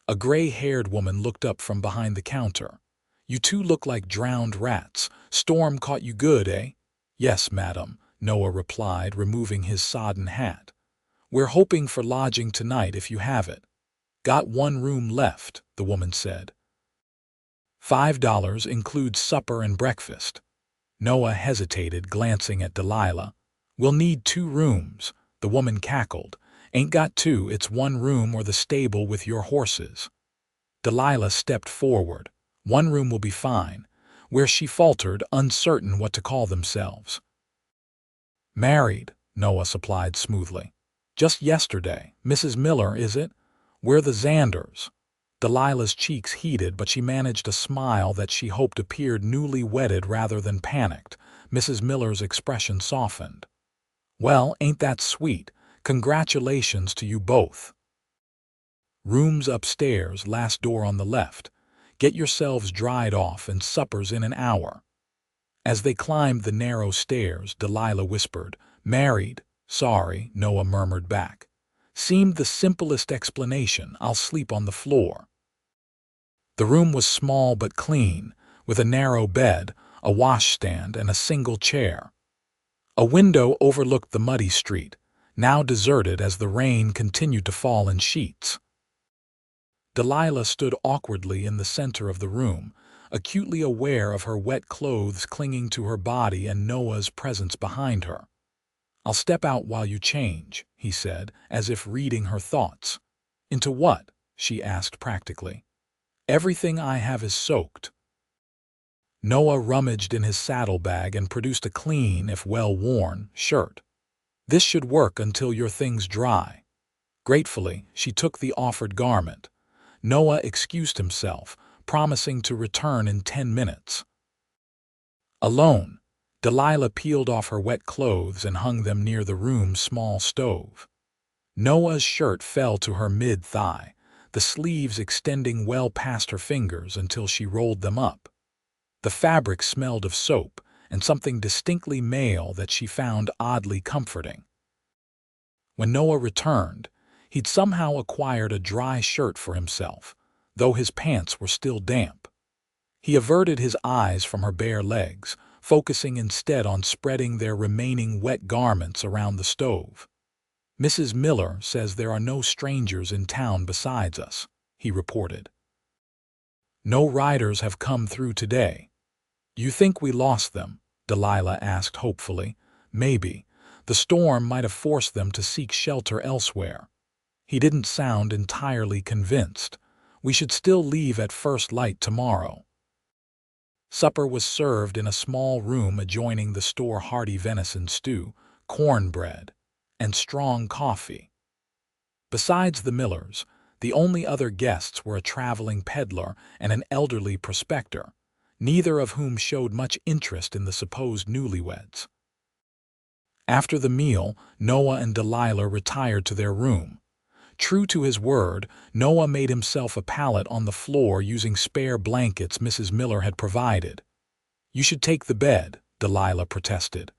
A gray-haired woman looked up from behind the counter. "You two look like drowned rats. Storm caught you good, eh?" "Yes, madam," Noah replied, removing his sodden hat. "We're hoping for lodging tonight if you have it." "Got one room left," the woman said. $5 includes supper and breakfast. Noah hesitated, glancing at Delilah. "We'll need 2 rooms," the woman cackled. "Ain't got 2, it's 1 room or the stable with your horses." Delilah stepped forward. "1 room will be fine," where she faltered, uncertain what to call themselves. "Married," Noah supplied smoothly. "Just yesterday. Mrs. Miller, is it? We're the Xanders." Delilah's cheeks heated, but she managed a smile that she hoped appeared newly wedded rather than panicked. Mrs. Miller's expression softened. "Well, ain't that sweet? Congratulations to you both." "Rooms upstairs, last door on the left. Get yourselves dried off and supper's in an hour." As they climbed the narrow stairs, Delilah whispered, "Married, sorry," Noah murmured back. Seemed the simplest explanation. "I'll sleep on the floor." The room was small but clean, with a narrow bed, a washstand, and a single chair. A window overlooked the muddy street, now deserted as the rain continued to fall in sheets. Delilah stood awkwardly in the center of the room, acutely aware of her wet clothes clinging to her body and Noah's presence behind her. "I'll step out while you change," he said, as if reading her thoughts. "Into what?" she asked practically. "Everything I have is soaked." Noah rummaged in his saddlebag and produced a clean, if well-worn, shirt. "This should work until your things dry." Gratefully, she took the offered garment. Noah excused himself, promising to return in 10 minutes. Alone, Delilah peeled off her wet clothes and hung them near the room's small stove. Noah's shirt fell to her mid-thigh, the sleeves extending well past her fingers until she rolled them up. The fabric smelled of soap and something distinctly male that she found oddly comforting. When Noah returned, he'd somehow acquired a dry shirt for himself, though his pants were still damp. He averted his eyes from her bare legs, focusing instead on spreading their remaining wet garments around the stove. "Mrs. Miller says there are no strangers in town besides us," he reported. No riders have come through today. You think we lost them? Delilah asked hopefully. Maybe. The storm might have forced them to seek shelter elsewhere. He didn't sound entirely convinced. We should still leave at first light tomorrow. Supper was served in a small room adjoining the store. Hearty venison stew, cornbread, and strong coffee. Besides the Millers, the only other guests were a traveling peddler and an elderly prospector, neither of whom showed much interest in the supposed newlyweds. After the meal, Noah and Delilah retired to their room. True to his word, Noah made himself a pallet on the floor using spare blankets Mrs. Miller had provided. "You should take the bed," Delilah protested.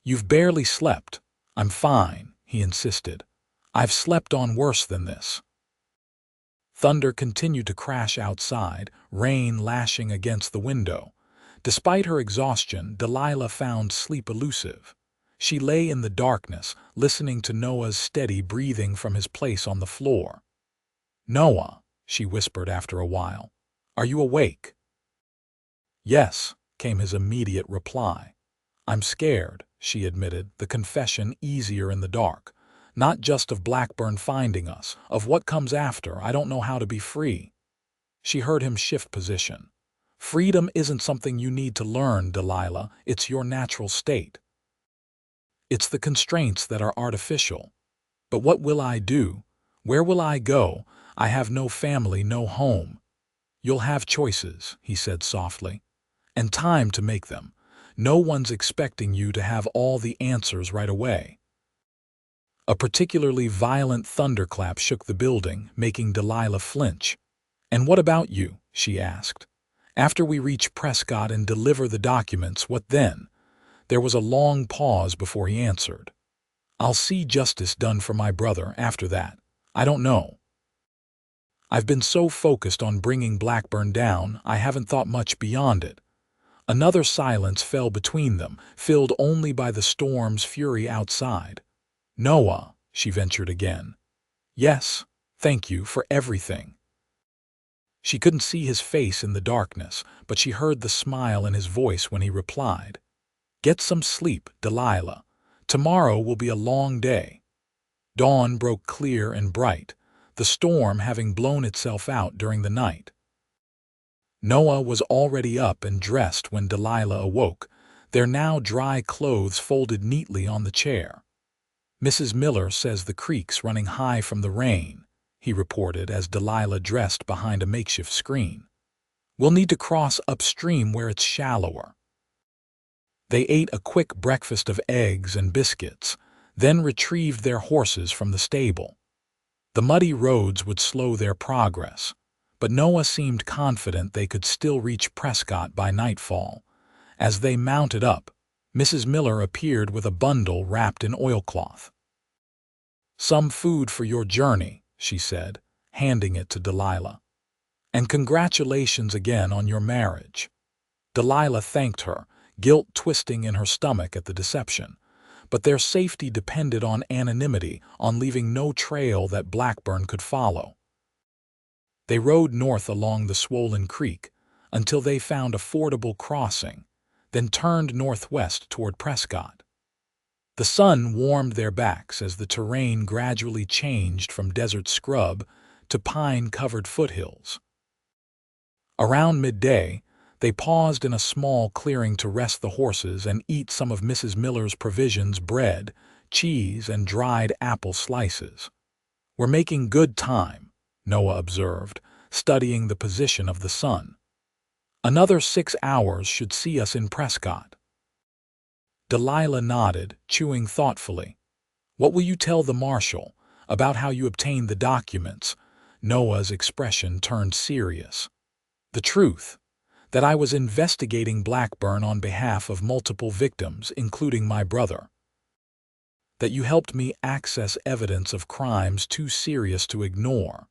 "You've barely slept." "I'm fine," he insisted. "I've slept on worse than this." Thunder continued to crash outside, rain lashing against the window. Despite her exhaustion, Delilah found sleep elusive. She lay in the darkness, listening to Noah's steady breathing from his place on the floor. "Noah," she whispered after a while, "are you awake?" "Yes," came his immediate reply. "I'm scared," she admitted, the confession easier in the dark. "Not just of Blackburn finding us, of what comes after. I don't know how to be free." She heard him shift position. "Freedom isn't something you need to learn, Delilah. It's your natural state. It's the constraints that are artificial. But what will I do? Where will I go? I have no family, no home." "You'll have choices," he said softly, "and time to make them. No one's expecting you to have all the answers right away." A particularly violent thunderclap shook the building, making Delilah flinch. "And what about you?" she asked. "After we reach Prescott and deliver the documents, what then?" There was a long pause before he answered. "I'll see justice done for my brother after that. I don't know. I've been so focused on bringing Blackburn down, I haven't thought much beyond it." Another silence fell between them, filled only by the storm's fury outside. "Noah," she ventured again. "Yes, thank you for everything." She couldn't see his face in the darkness, but she heard the smile in his voice when he replied. "Get some sleep, Delilah. Tomorrow will be a long day." Dawn broke clear and bright, the storm having blown itself out during the night. Noah was already up and dressed when Delilah awoke, their now dry clothes folded neatly on the chair. "Mrs. Miller says the creek's running high from the rain," he reported as Delilah dressed behind a makeshift screen. "We'll need to cross upstream where it's shallower." They ate a quick breakfast of eggs and biscuits, then retrieved their horses from the stable. The muddy roads would slow their progress, but Noah seemed confident they could still reach Prescott by nightfall. As they mounted up, Mrs. Miller appeared with a bundle wrapped in oilcloth. "Some food for your journey," she said, handing it to Delilah. "And congratulations again on your marriage." Delilah thanked her, guilt twisting in her stomach at the deception. But their safety depended on anonymity, on leaving no trail that Blackburn could follow. They rode north along the swollen creek until they found a fordable crossing, then turned northwest toward Prescott. The sun warmed their backs as the terrain gradually changed from desert scrub to pine-covered foothills. Around midday, they paused in a small clearing to rest the horses and eat some of Mrs. Miller's provisions: bread, cheese, and dried apple slices. "We're making good time," Noah observed, studying the position of the sun. "Another 6 hours should see us in Prescott." Delilah nodded, chewing thoughtfully. "What will you tell the marshal about how you obtained the documents?" Noah's expression turned serious. "The truth, that I was investigating Blackburn on behalf of multiple victims, including my brother. That you helped me access evidence of crimes too serious to ignore."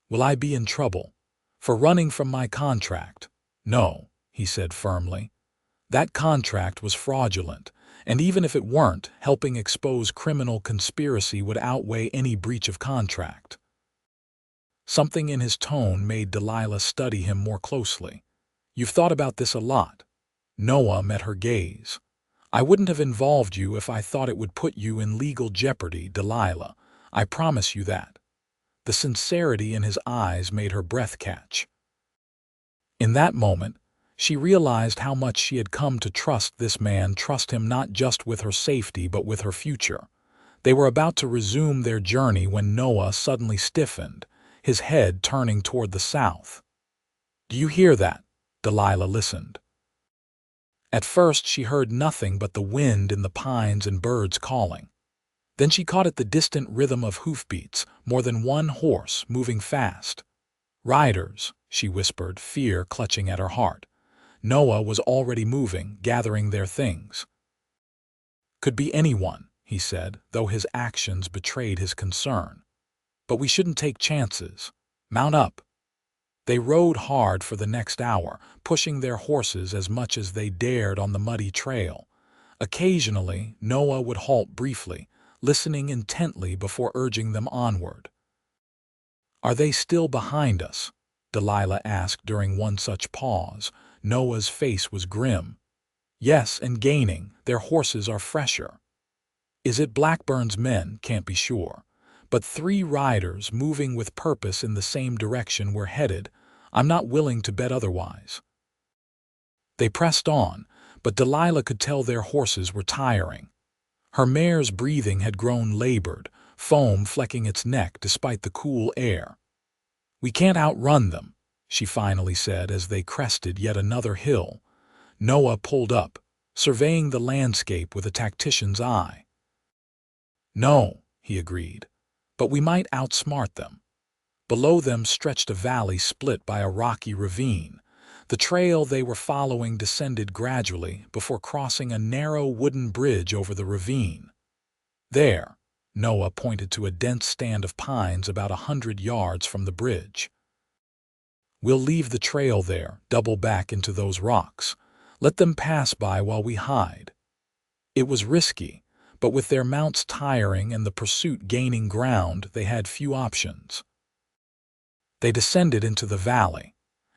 "Will I be in trouble for running from my contract?" "No," he said firmly. "That contract was fraudulent, and even if it weren't, helping expose criminal conspiracy would outweigh any breach of contract." Something in his tone made Delilah study him more closely. "You've thought about this a lot." Noah met her gaze. "I wouldn't have involved you if I thought it would put you in legal jeopardy, Delilah. I promise you that." The sincerity in his eyes made her breath catch. In that moment, she realized how much she had come to trust this man, trust him not just with her safety but with her future. They were about to resume their journey when Noah suddenly stiffened, his head turning toward the south. "Do you hear that?" Delilah listened. At first she heard nothing but the wind in the pines and birds calling. Then she caught at the distant rhythm of hoofbeats, more than one horse moving fast. "Riders," she whispered, fear clutching at her heart. Noah was already moving, gathering their things. "Could be anyone," he said, though his actions betrayed his concern. "But we shouldn't take chances. Mount up." They rode hard for the next hour, pushing their horses as much as they dared on the muddy trail. Occasionally, Noah would halt briefly, listening intently before urging them onward. "Are they still behind us?" Delilah asked during one such pause. Noah's face was grim. "Yes, and gaining. Their horses are fresher." "Is it Blackburn's men? Can't be sure. But 3 riders moving with purpose in the same direction we're headed. I'm not willing to bet otherwise." They pressed on, but Delilah could tell their horses were tiring. Her mare's breathing had grown labored, foam flecking its neck despite the cool air. "We can't outrun them," she finally said as they crested yet another hill. Noah pulled up, surveying the landscape with a tactician's eye. "No," he agreed, "but we might outsmart them." Below them stretched a valley split by a rocky ravine. The trail they were following descended gradually before crossing a narrow wooden bridge over the ravine. "There," Noah pointed to a dense stand of pines about 100 yards from the bridge. "We'll leave the trail there, double back into those rocks. Let them pass by while we hide." It was risky, but with their mounts tiring and the pursuit gaining ground, they had few options. They descended into the valley,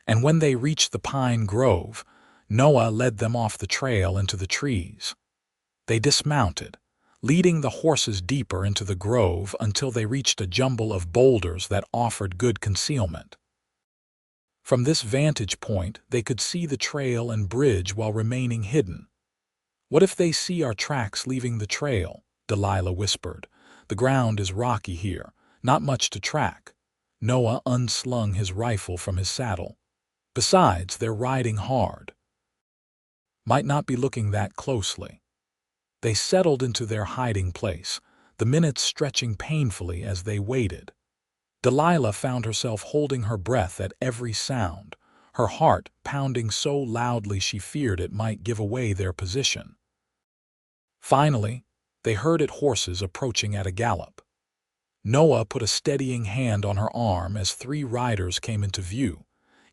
and when they reached the pine grove, Noah led them off the trail into the trees. They dismounted, leading the horses deeper into the grove until they reached a jumble of boulders that offered good concealment. From this vantage point, they could see the trail and bridge while remaining hidden. "What if they see our tracks leaving the trail?" Delilah whispered. "The ground is rocky here, not much to track." Noah unslung his rifle from his saddle. "Besides, they're riding hard. Might not be looking that closely." They settled into their hiding place, the minutes stretching painfully as they waited. Delilah found herself holding her breath at every sound, her heart pounding so loudly she feared it might give away their position. Finally, they herded horses approaching at a gallop. Noah put a steadying hand on her arm as 3 riders came into view.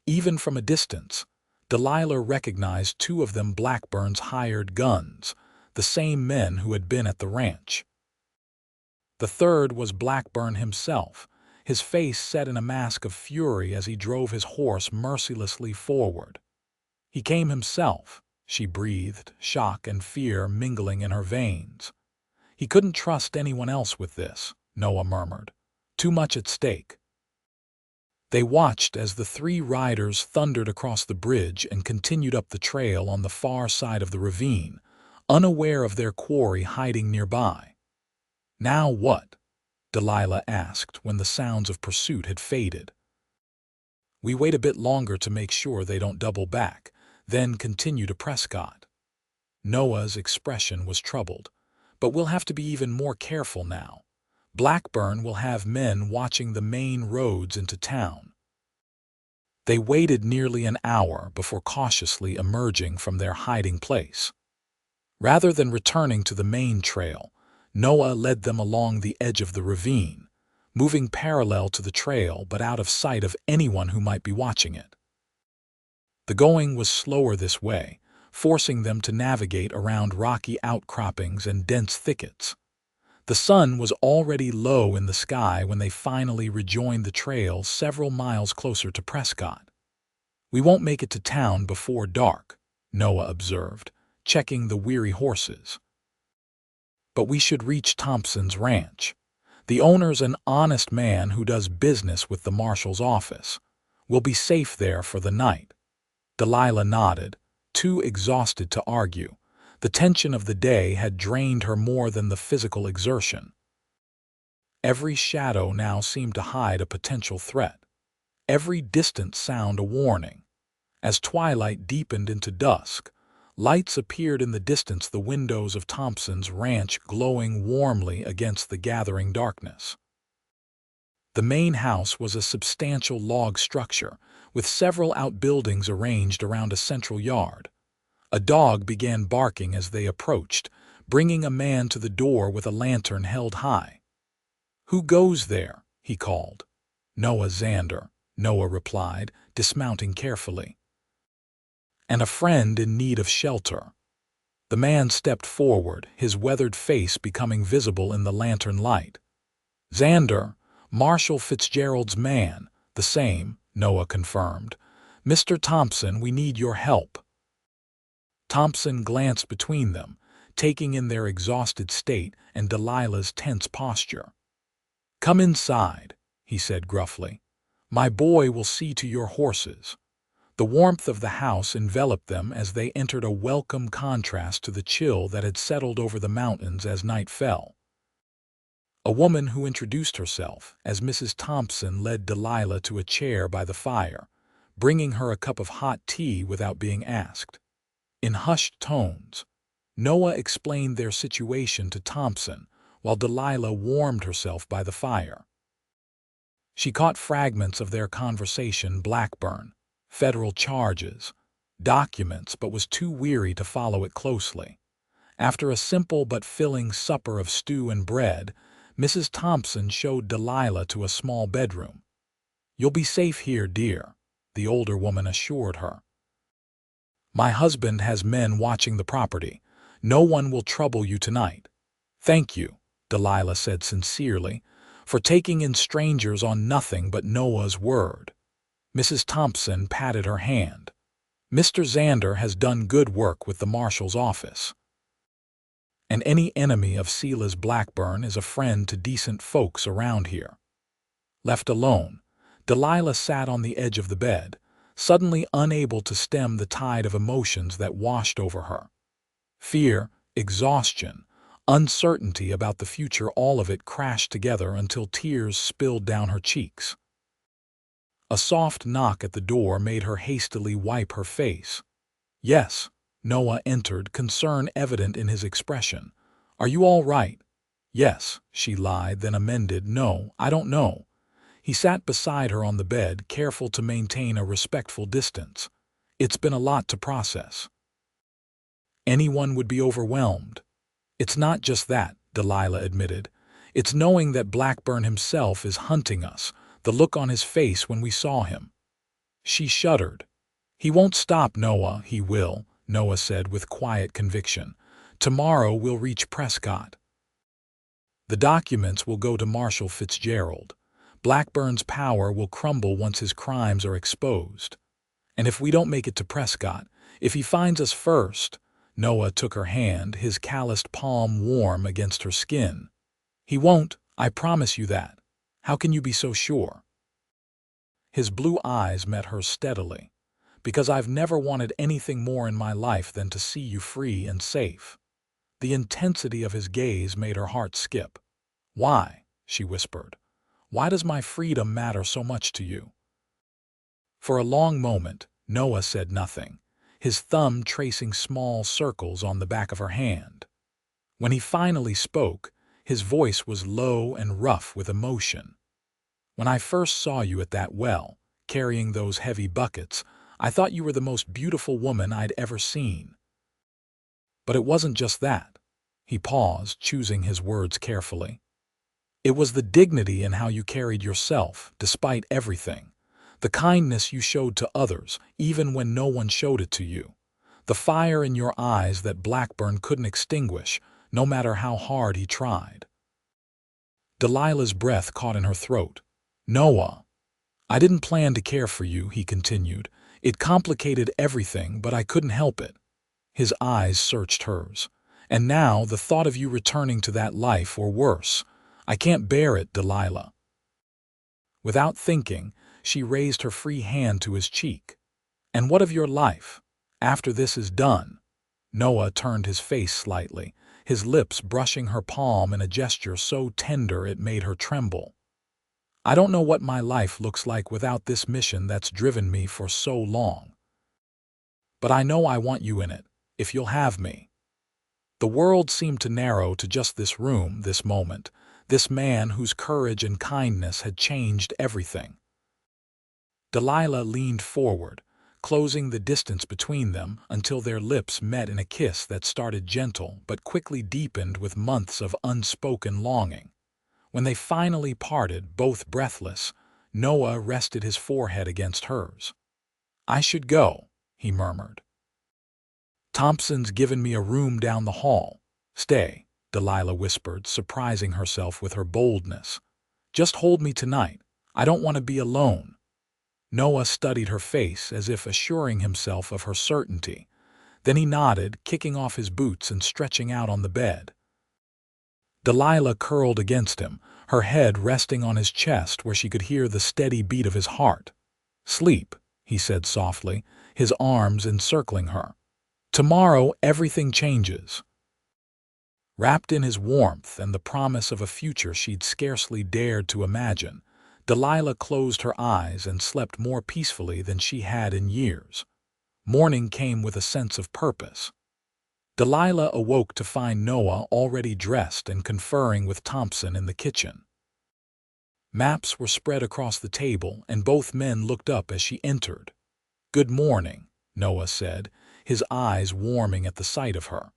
Even from a distance, Delilah recognized 2 of them Blackburn's hired guns, the same men who had been at the ranch. The third was Blackburn himself, his face set in a mask of fury as he drove his horse mercilessly forward. "He came himself," she breathed, shock and fear mingling in her veins. "He couldn't trust anyone else with this," Noah murmured. "Too much at stake." They watched as the 3 riders thundered across the bridge and continued up the trail on the far side of the ravine, unaware of their quarry hiding nearby. "Now what?" Delilah asked when the sounds of pursuit had faded. "We wait a bit longer to make sure they don't double back, then continue to Prescott." Noah's expression was troubled. "But we'll have to be even more careful now. Blackburn will have men watching the main roads into town." They waited nearly an hour before cautiously emerging from their hiding place. Rather than returning to the main trail, Noah led them along the edge of the ravine, moving parallel to the trail but out of sight of anyone who might be watching it. The going was slower this way, forcing them to navigate around rocky outcroppings and dense thickets. The sun was already low in the sky when they finally rejoined the trail several miles closer to Prescott. "We won't make it to town before dark," Noah observed, checking the weary horses. "But we should reach Thompson's ranch. The owner's an honest man who does business with the marshal's office. We'll be safe there for the night." Delilah nodded, too exhausted to argue. The tension of the day had drained her more than the physical exertion. Every shadow now seemed to hide a potential threat. Every distant sound a warning. As twilight deepened into dusk, lights appeared in the distance, the windows of Thompson's ranch glowing warmly against the gathering darkness. The main house was a substantial log structure, with several outbuildings arranged around a central yard. A dog began barking as they approached, bringing a man to the door with a lantern held high. "Who goes there?" he called. "Noah Xander," Noah replied, dismounting carefully. "And a friend in need of shelter." The man stepped forward, his weathered face becoming visible in the lantern light. "Xander, Marshal Fitzgerald's man." "The same," Noah confirmed. "Mr. Thompson, we need your help." Thompson glanced between them, taking in their exhausted state and Delilah's tense posture. "Come inside," he said gruffly. "My boy will see to your horses." The warmth of the house enveloped them as they entered, a welcome contrast to the chill that had settled over the mountains as night fell. A woman who introduced herself as Mrs. Thompson led Delilah to a chair by the fire, bringing her a cup of hot tea without being asked. In hushed tones, Noah explained their situation to Thompson while Delilah warmed herself by the fire. She caught fragments of their conversation: Blackburn, federal charges, documents, but was too weary to follow it closely. After a simple but filling supper of stew and bread, Mrs. Thompson showed Delilah to a small bedroom. "You'll be safe here, dear," the older woman assured her. "My husband has men watching the property. No one will trouble you tonight." "Thank you," Delilah said sincerely, "for taking in strangers on nothing but Noah's word." Mrs. Thompson patted her hand. "Mr. Xander has done good work with the marshal's office. And any enemy of Silas Blackburn is a friend to decent folks around here." Left alone, Delilah sat on the edge of the bed, suddenly unable to stem the tide of emotions that washed over her. Fear, exhaustion, uncertainty about the future, all of it crashed together until tears spilled down her cheeks. A soft knock at the door made her hastily wipe her face. "Yes," Noah entered, concern evident in his expression. "Are you all right?" "Yes," she lied, then amended, "No, I don't know." He sat beside her on the bed, careful to maintain a respectful distance. "It's been a lot to process." "Anyone would be overwhelmed." "It's not just that," Delilah admitted. "It's knowing that Blackburn himself is hunting us, the look on his face when we saw him." She shuddered. "He won't stop, Noah." "He will," Noah said with quiet conviction. "Tomorrow we'll reach Prescott. The documents will go to Marshal Fitzgerald. Blackburn's power will crumble once his crimes are exposed. And if we don't make it to Prescott, if he finds us first—" Noah took her hand, his calloused palm warm against her skin. "He won't, I promise you that. How can you be so sure?" His blue eyes met hers steadily. "Because I've never wanted anything more in my life than to see you free and safe." The intensity of his gaze made her heart skip. "Why?" she whispered. "Why does my freedom matter so much to you?" For a long moment, Noah said nothing, his thumb tracing small circles on the back of her hand. When he finally spoke, his voice was low and rough with emotion. "When I first saw you at that well, carrying those heavy buckets, I thought you were the most beautiful woman I'd ever seen. But it wasn't just that." He paused, choosing his words carefully. "It was the dignity in how you carried yourself, despite everything. The kindness you showed to others, even when no one showed it to you. The fire in your eyes that Blackburn couldn't extinguish, no matter how hard he tried." Delilah's breath caught in her throat. "Noah, I didn't plan to care for you," he continued. "It complicated everything, but I couldn't help it." His eyes searched hers. "And now the thought of you returning to that life, or worse. I can't bear it, Delilah." Without thinking, she raised her free hand to his cheek. "And what of your life? After this is done?" Noah turned his face slightly, his lips brushing her palm in a gesture so tender it made her tremble. "I don't know what my life looks like without this mission that's driven me for so long. But I know I want you in it, if you'll have me." The world seemed to narrow to just this room, this moment, this man whose courage and kindness had changed everything. Delilah leaned forward, closing the distance between them until their lips met in a kiss that started gentle but quickly deepened with months of unspoken longing. When they finally parted, both breathless, Noah rested his forehead against hers. "I should go," he murmured. "Thompson's given me a room down the hall." "Stay," Delilah whispered, surprising herself with her boldness. "Just hold me tonight. I don't want to be alone." Noah studied her face as if assuring himself of her certainty. Then he nodded, kicking off his boots and stretching out on the bed. Delilah curled against him, her head resting on his chest where she could hear the steady beat of his heart. "Sleep," he said softly, his arms encircling her. "Tomorrow everything changes." Wrapped in his warmth and the promise of a future she'd scarcely dared to imagine, Delilah closed her eyes and slept more peacefully than she had in years. Morning came with a sense of purpose. Delilah awoke to find Noah already dressed and conferring with Thompson in the kitchen. Maps were spread across the table, and both men looked up as she entered. "Good morning," Noah said, his eyes warming at the sight of her.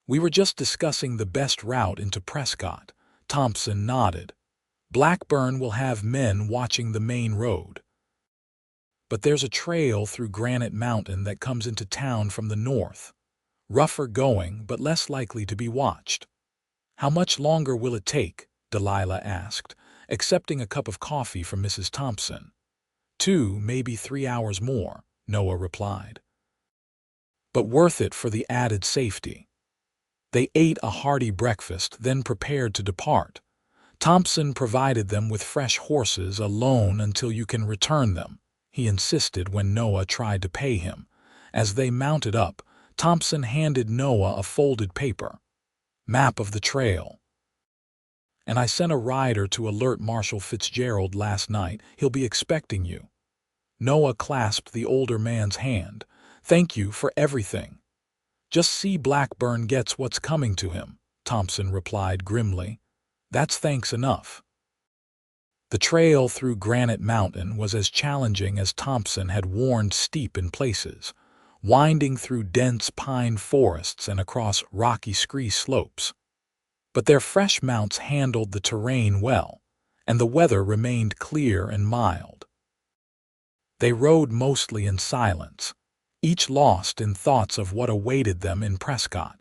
"We were just discussing the best route into Prescott." Thompson nodded. "Blackburn will have men watching the main road. But there's a trail through Granite Mountain that comes into town from the north. Rougher going, but less likely to be watched." "How much longer will it take?" Delilah asked, accepting a cup of coffee from Mrs. Thompson. 2, maybe 3 hours more," Noah replied. "But worth it for the added safety." They ate a hearty breakfast, then prepared to depart. "Thompson provided them with fresh horses, a loan until you can return them," he insisted when Noah tried to pay him. As they mounted up, Thompson handed Noah a folded paper. "Map of the trail. And I sent a rider to alert Marshal Fitzgerald last night. He'll be expecting you." Noah clasped the older man's hand. "Thank you for everything." "Just see Blackburn gets what's coming to him," Thompson replied grimly. "That's thanks enough." The trail through Granite Mountain was as challenging as Thompson had warned, steep in places, winding through dense pine forests and across rocky scree slopes. But their fresh mounts handled the terrain well, and the weather remained clear and mild. They rode mostly in silence, each lost in thoughts of what awaited them in Prescott.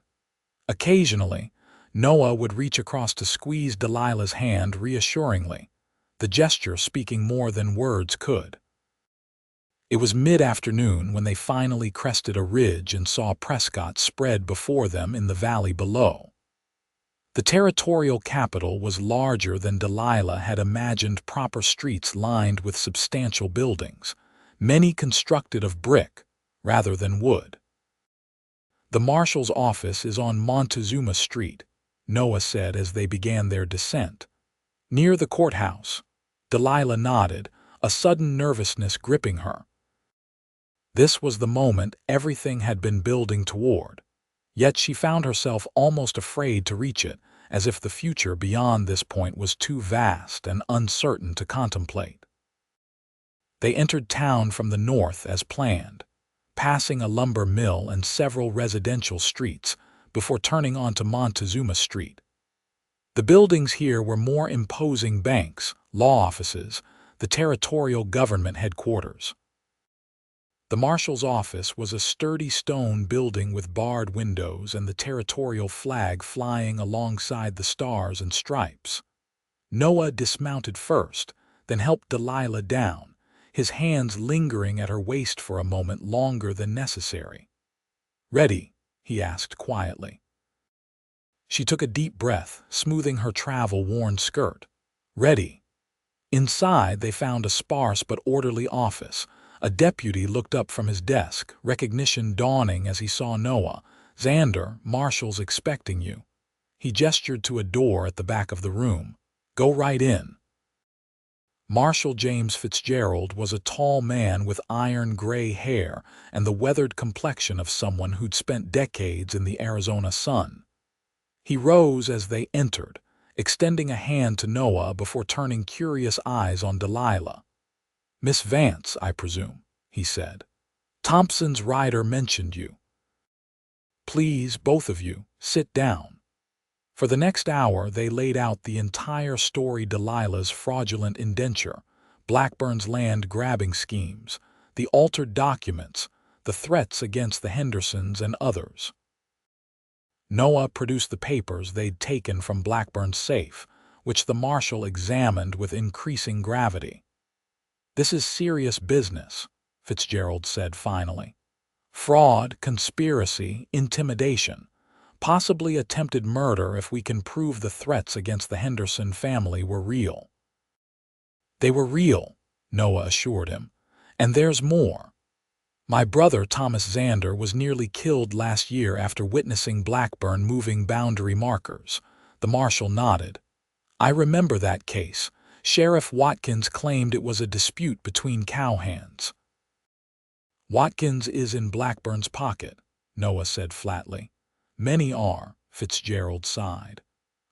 Occasionally, Noah would reach across to squeeze Delilah's hand reassuringly, the gesture speaking more than words could. It was mid-afternoon when they finally crested a ridge and saw Prescott spread before them in the valley below. The territorial capital was larger than Delilah had imagined, proper streets lined with substantial buildings, many constructed of brick rather than wood. "The marshal's office is on Montezuma Street," Noah said as they began their descent. "Near the courthouse." Delilah nodded, a sudden nervousness gripping her. This was the moment everything had been building toward. Yet she found herself almost afraid to reach it, as if the future beyond this point was too vast and uncertain to contemplate. They entered town from the north as planned, passing a lumber mill and several residential streets before turning onto Montezuma Street. The buildings here were more imposing: banks, law offices, the territorial government headquarters. The marshal's office was a sturdy stone building with barred windows and the territorial flag flying alongside the stars and stripes. Noah dismounted first, then helped Delilah down, his hands lingering at her waist for a moment longer than necessary. "Ready?" he asked quietly. She took a deep breath, smoothing her travel-worn skirt. "Ready." Inside, they found a sparse but orderly office. A deputy looked up from his desk, recognition dawning as he saw Noah. "Xander, Marshall's expecting you." He gestured to a door at the back of the room. "Go right in." Marshal James Fitzgerald was a tall man with iron-gray hair and the weathered complexion of someone who'd spent decades in the Arizona sun. He rose as they entered, extending a hand to Noah before turning curious eyes on Delilah. "Miss Vance, I presume," he said. "Thompson's rider mentioned you. Please, both of you, sit down." For the next hour, they laid out the entire story: Delilah's fraudulent indenture, Blackburn's land-grabbing schemes, the altered documents, the threats against the Hendersons and others. Noah produced the papers they'd taken from Blackburn's safe, which the marshal examined with increasing gravity. "This is serious business," Fitzgerald said finally. "Fraud, conspiracy, intimidation. Possibly attempted murder if we can prove the threats against the Henderson family were real." "They were real," Noah assured him. "And there's more. My brother Thomas Xander was nearly killed last year after witnessing Blackburn moving boundary markers." The marshal nodded. "I remember that case. Sheriff Watkins claimed it was a dispute between cowhands." "Watkins is in Blackburn's pocket," Noah said flatly. "Many are," Fitzgerald sighed.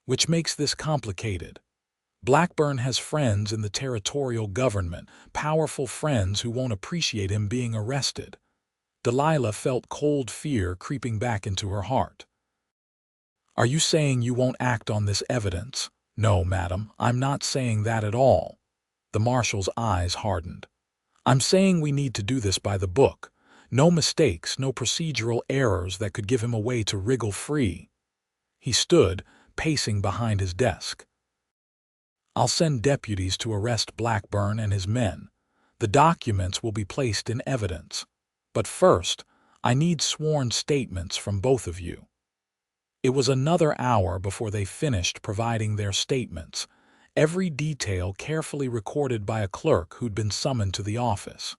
"Which makes this complicated. Blackburn has friends in the territorial government, powerful friends who won't appreciate him being arrested." Delilah felt cold fear creeping back into her heart. "Are you saying you won't act on this evidence?" "No, madam, I'm not saying that at all." The marshal's eyes hardened. "I'm saying we need to do this by the book. No mistakes, no procedural errors that could give him a way to wriggle free." He stood, pacing behind his desk. "I'll send deputies to arrest Blackburn and his men. The documents will be placed in evidence. But first, I need sworn statements from both of you." It was another hour before they finished providing their statements, every detail carefully recorded by a clerk who'd been summoned to the office.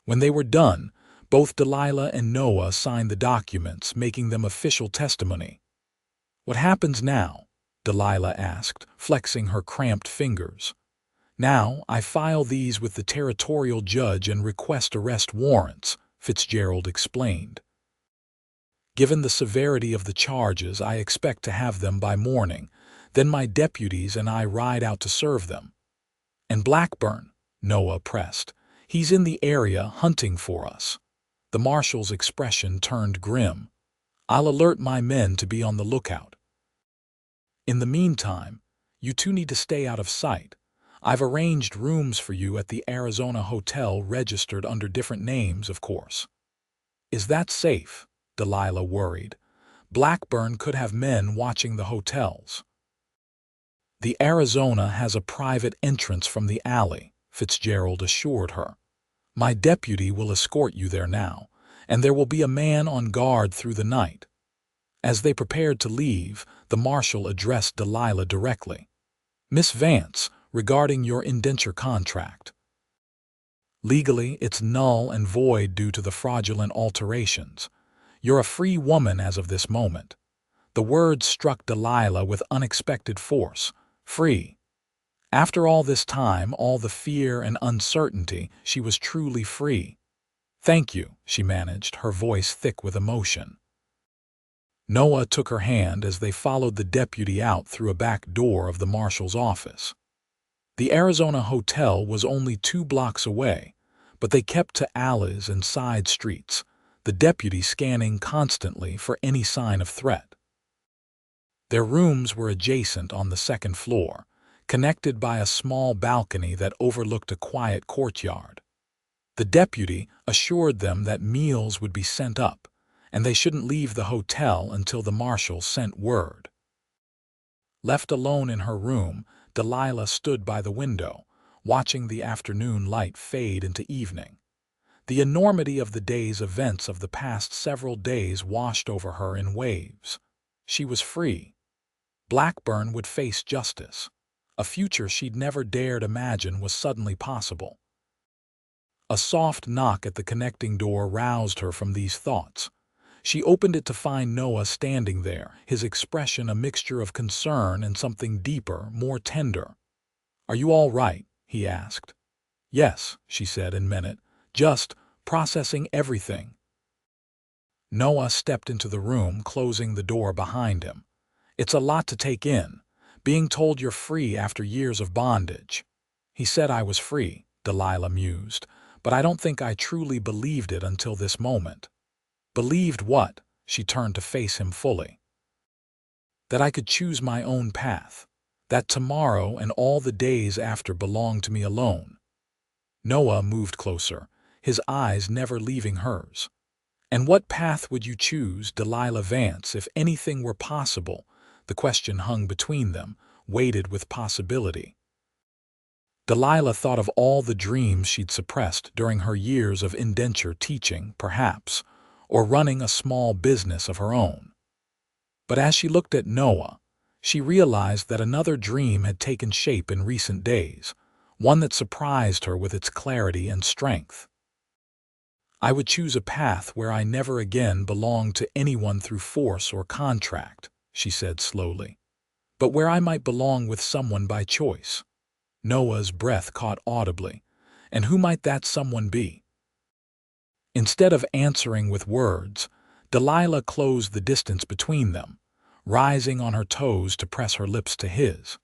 When they were done, both Delilah and Noah signed the documents, making them official testimony. "What happens now?" Delilah asked, flexing her cramped fingers. "Now, I file these with the territorial judge and request arrest warrants," Fitzgerald explained. "Given the severity of the charges, I expect to have them by morning. Then my deputies and I ride out to serve them." "And Blackburn?" Noah pressed. "He's in the area hunting for us." The marshal's expression turned grim. "I'll alert my men to be on the lookout. In the meantime, you two need to stay out of sight. I've arranged rooms for you at the Arizona hotel, registered under different names, of course." "Is that safe?" Delilah worried. "Blackburn could have men watching the hotels." "The Arizona has a private entrance from the alley," Fitzgerald assured her. "My deputy will escort you there now, and there will be a man on guard through the night." As they prepared to leave, the marshal addressed Delilah directly. "Miss Vance, regarding your indenture contract. Legally, it's null and void due to the fraudulent alterations. You're a free woman as of this moment." The words struck Delilah with unexpected force. Free. After all this time, all the fear and uncertainty, she was truly free. "Thank you," she managed, her voice thick with emotion. Noah took her hand as they followed the deputy out through a back door of the marshal's office. The Arizona hotel was only 2 blocks away, but they kept to alleys and side streets, the deputy scanning constantly for any sign of threat. Their rooms were adjacent on the second floor, connected by a small balcony that overlooked a quiet courtyard. The deputy assured them that meals would be sent up, and they shouldn't leave the hotel until the marshal sent word. Left alone in her room, Delilah stood by the window, watching the afternoon light fade into evening. The enormity of the day's events of the past several days washed over her in waves. She was free. Blackburn would face justice. A future she'd never dared imagine was suddenly possible. A soft knock at the connecting door roused her from these thoughts. She opened it to find Noah standing there, his expression a mixture of concern and something deeper, more tender. "Are you all right?" he asked. "Yes," she said and meant it. "Just processing everything." Noah stepped into the room, closing the door behind him. "It's a lot to take in, being told you're free after years of bondage." "He said I was free," Delilah mused, "but I don't think I truly believed it until this moment." "Believed what?" She turned to face him fully. "That I could choose my own path. That tomorrow and all the days after belong to me alone." Noah moved closer, his eyes never leaving hers. "And what path would you choose, Delilah Vance, if anything were possible?" The question hung between them, weighted with possibility. Delilah thought of all the dreams she'd suppressed during her years of indentured teaching, perhaps, or running a small business of her own. But as she looked at Noah, she realized that another dream had taken shape in recent days, one that surprised her with its clarity and strength. "I would choose a path where I never again belonged to anyone through force or contract," she said slowly, "but where I might belong with someone by choice." Noah's breath caught audibly. And who might that someone be? Instead of answering with words, Delilah closed the distance between them, rising on her toes to press her lips to his.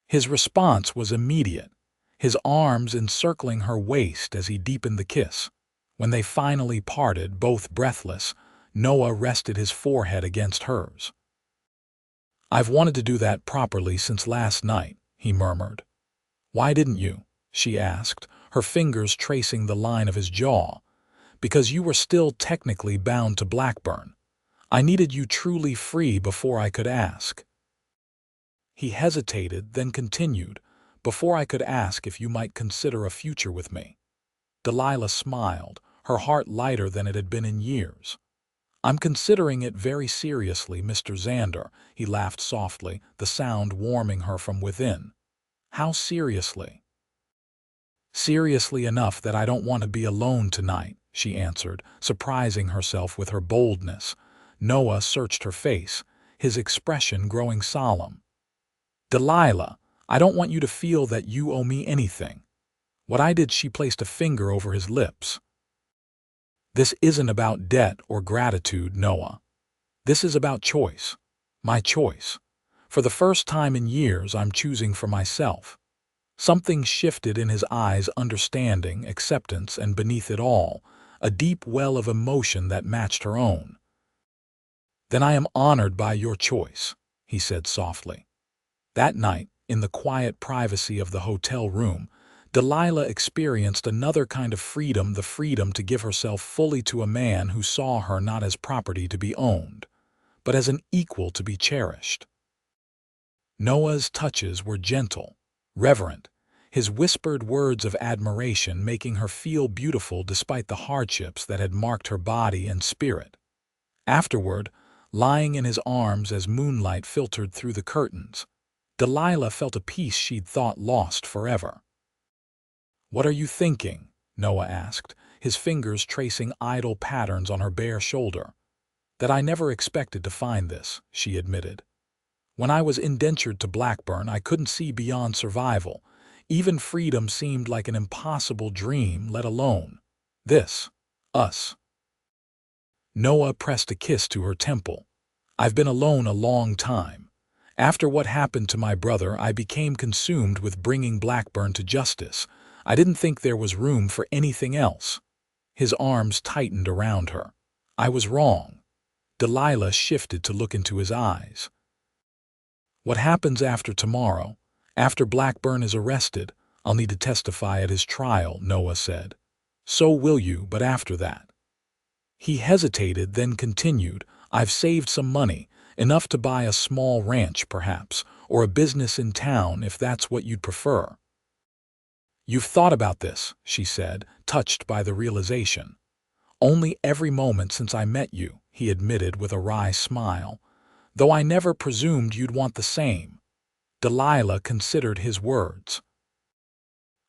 His response was immediate, his arms encircling her waist as he deepened the kiss. When they finally parted, both breathless, Noah rested his forehead against hers. "I've wanted to do that properly since last night," he murmured. "Why didn't you?" she asked, her fingers tracing the line of his jaw. "Because you were still technically bound to Blackburn. I needed you truly free before I could ask." He hesitated, then continued, "Before I could ask if you might consider a future with me." Delilah smiled, her heart lighter than it had been in years. "I'm considering it very seriously, Mr. Xander," he laughed softly, the sound warming her from within. "How seriously?" "Seriously enough that I don't want to be alone tonight," she answered, surprising herself with her boldness. Noah searched her face, his expression growing solemn. "Delilah, I don't want you to feel that you owe me anything." What I did, she placed a finger over his lips. "This isn't about debt or gratitude, Noah. This is about choice. My choice. For the first time in years, I'm choosing for myself." Something shifted in his eyes, understanding, acceptance, and beneath it all, a deep well of emotion that matched her own. "Then I am honored by your choice," he said softly. That night, in the quiet privacy of the hotel room, Delilah experienced another kind of freedom, the freedom to give herself fully to a man who saw her not as property to be owned, but as an equal to be cherished. Noah's touches were gentle, reverent, his whispered words of admiration making her feel beautiful despite the hardships that had marked her body and spirit. Afterward, lying in his arms as moonlight filtered through the curtains, Delilah felt a peace she'd thought lost forever. "What are you thinking?" Noah asked, his fingers tracing idle patterns on her bare shoulder. "That I never expected to find this," she admitted. "When I was indentured to Blackburn, I couldn't see beyond survival. Even freedom seemed like an impossible dream, let alone this, us." Noah pressed a kiss to her temple. "I've been alone a long time. After what happened to my brother, I became consumed with bringing Blackburn to justice. I didn't think there was room for anything else." His arms tightened around her. "I was wrong." Delilah shifted to look into his eyes. "What happens after tomorrow, after Blackburn is arrested, I'll need to testify at his trial," Noah said. "So will you, but after that." He hesitated, then continued, "I've saved some money, enough to buy a small ranch perhaps, or a business in town if that's what you'd prefer. You've thought about this, she said, touched by the realization. Only every moment since I met you, he admitted with a wry smile, though I never presumed you'd want the same. Delilah considered his words.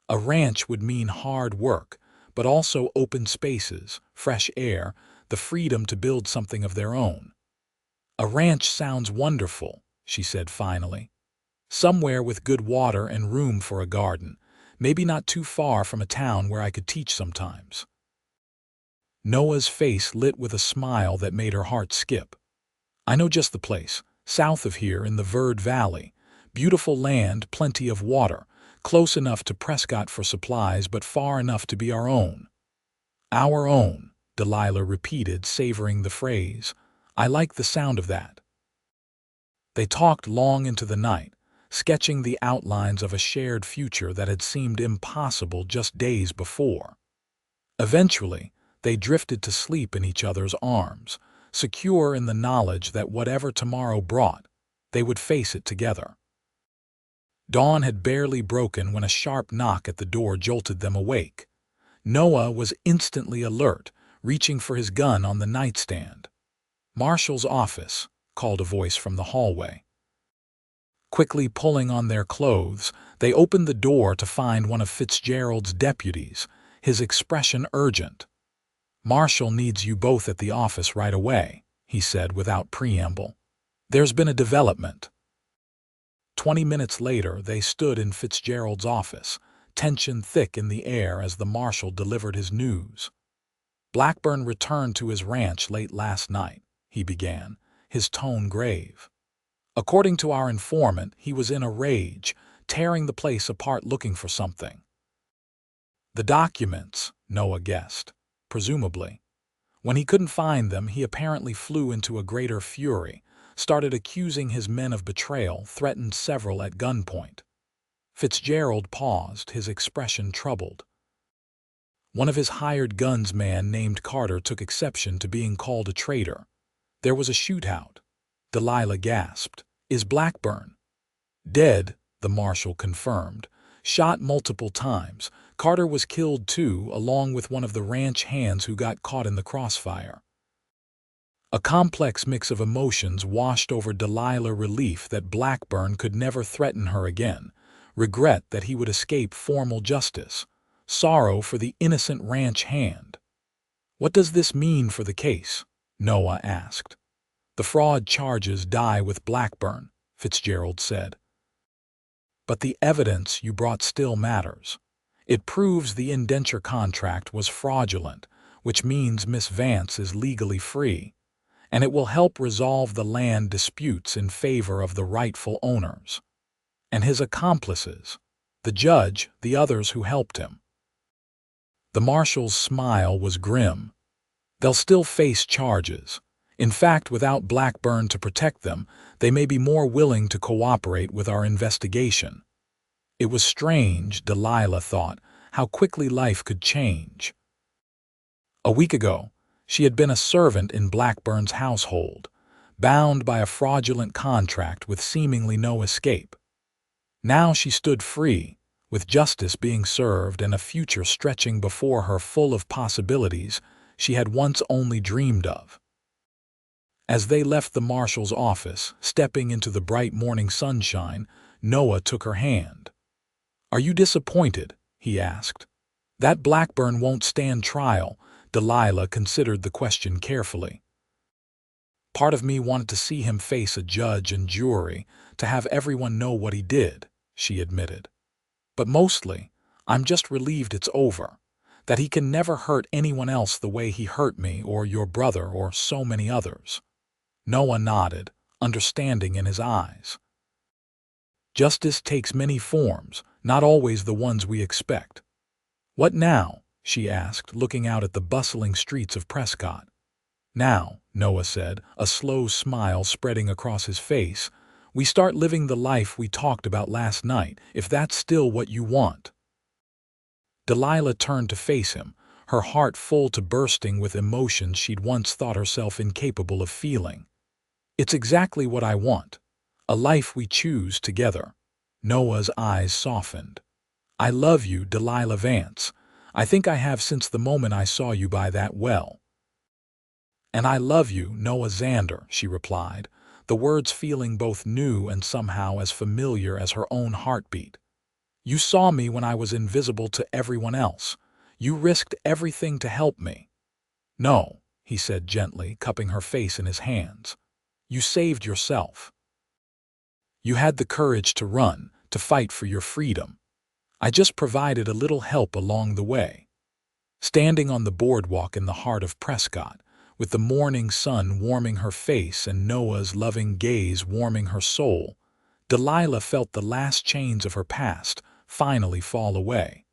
A ranch would mean hard work, but also open spaces, fresh air, the freedom to build something of their own. A ranch sounds wonderful, she said finally. Somewhere with good water and room for a garden, maybe not too far from a town where I could teach sometimes. Noah's face lit with a smile that made her heart skip. I know just the place, south of here in the Verde Valley. Beautiful land, plenty of water, close enough to Prescott for supplies but far enough to be our own. Our own, Delilah repeated, savoring the phrase. I like the sound of that. They talked long into the night, sketching the outlines of a shared future that had seemed impossible just days before. Eventually, they drifted to sleep in each other's arms, secure in the knowledge that whatever tomorrow brought, they would face it together. Dawn had barely broken when a sharp knock at the door jolted them awake. Noah was instantly alert, reaching for his gun on the nightstand. "Marshall's office," called a voice from the hallway. Quickly pulling on their clothes, they opened the door to find one of Fitzgerald's deputies, his expression urgent. "Marshall needs you both at the office right away," he said without preamble. "There's been a development." 20 minutes later, they stood in Fitzgerald's office, tension thick in the air as the marshal delivered his news. "Blackburn returned to his ranch late last night," he began, his tone grave. "According to our informant, he was in a rage, tearing the place apart looking for something." "The documents," Noah guessed, presumably. When he couldn't find them, he apparently flew into a greater fury, started accusing his men of betrayal, threatened several at gunpoint. Fitzgerald paused, his expression troubled. "One of his hired guns man named Carter took exception to being called a traitor. There was a shootout." Delilah gasped. "Is Blackburn?" "Dead," the marshal confirmed. "Shot multiple times. Carter was killed too, along with one of the ranch hands who got caught in the crossfire." A complex mix of emotions washed over Delilah: relief that Blackburn could never threaten her again, regret that he would escape formal justice, sorrow for the innocent ranch hand. "What does this mean for the case?" Noah asked. "The fraud charges die with Blackburn," Fitzgerald said. "But the evidence you brought still matters. It proves the indenture contract was fraudulent, which means Miss Vance is legally free, and it will help resolve the land disputes in favor of the rightful owners. And his accomplices, the judge, the others who helped him." The marshal's smile was grim. "They'll still face charges. In fact, without Blackburn to protect them, they may be more willing to cooperate with our investigation." It was strange, Delilah thought, how quickly life could change. A week ago, she had been a servant in Blackburn's household, bound by a fraudulent contract with seemingly no escape. Now she stood free, with justice being served and a future stretching before her full of possibilities she had once only dreamed of. As they left the marshal's office, stepping into the bright morning sunshine, Noah took her hand. "Are you disappointed?" he asked. "That Blackburn won't stand trial." Delilah considered the question carefully. "Part of me wanted to see him face a judge and jury, to have everyone know what he did," she admitted. "But mostly, I'm just relieved it's over, that he can never hurt anyone else the way he hurt me or your brother or so many others." Noah nodded, understanding in his eyes. "Justice takes many forms, not always the ones we expect." "What now?" she asked, looking out at the bustling streets of Prescott. "Now," Noah said, a slow smile spreading across his face, "we start living the life we talked about last night, if that's still what you want." Delilah turned to face him, her heart full to bursting with emotions she'd once thought herself incapable of feeling. "It's exactly what I want. A life we choose together. Noah's eyes softened. I love you, Delilah Vance. I think I have since the moment I saw you by that well. And I love you, Noah Xander, she replied, the words feeling both new and somehow as familiar as her own heartbeat. You saw me when I was invisible to everyone else. You risked everything to help me. No, he said gently, cupping her face in his hands. You saved yourself. You had the courage to run, to fight for your freedom. I just provided a little help along the way. Standing on the boardwalk in the heart of Prescott, with the morning sun warming her face and Noah's loving gaze warming her soul, Delilah felt the last chains of her past finally fall away.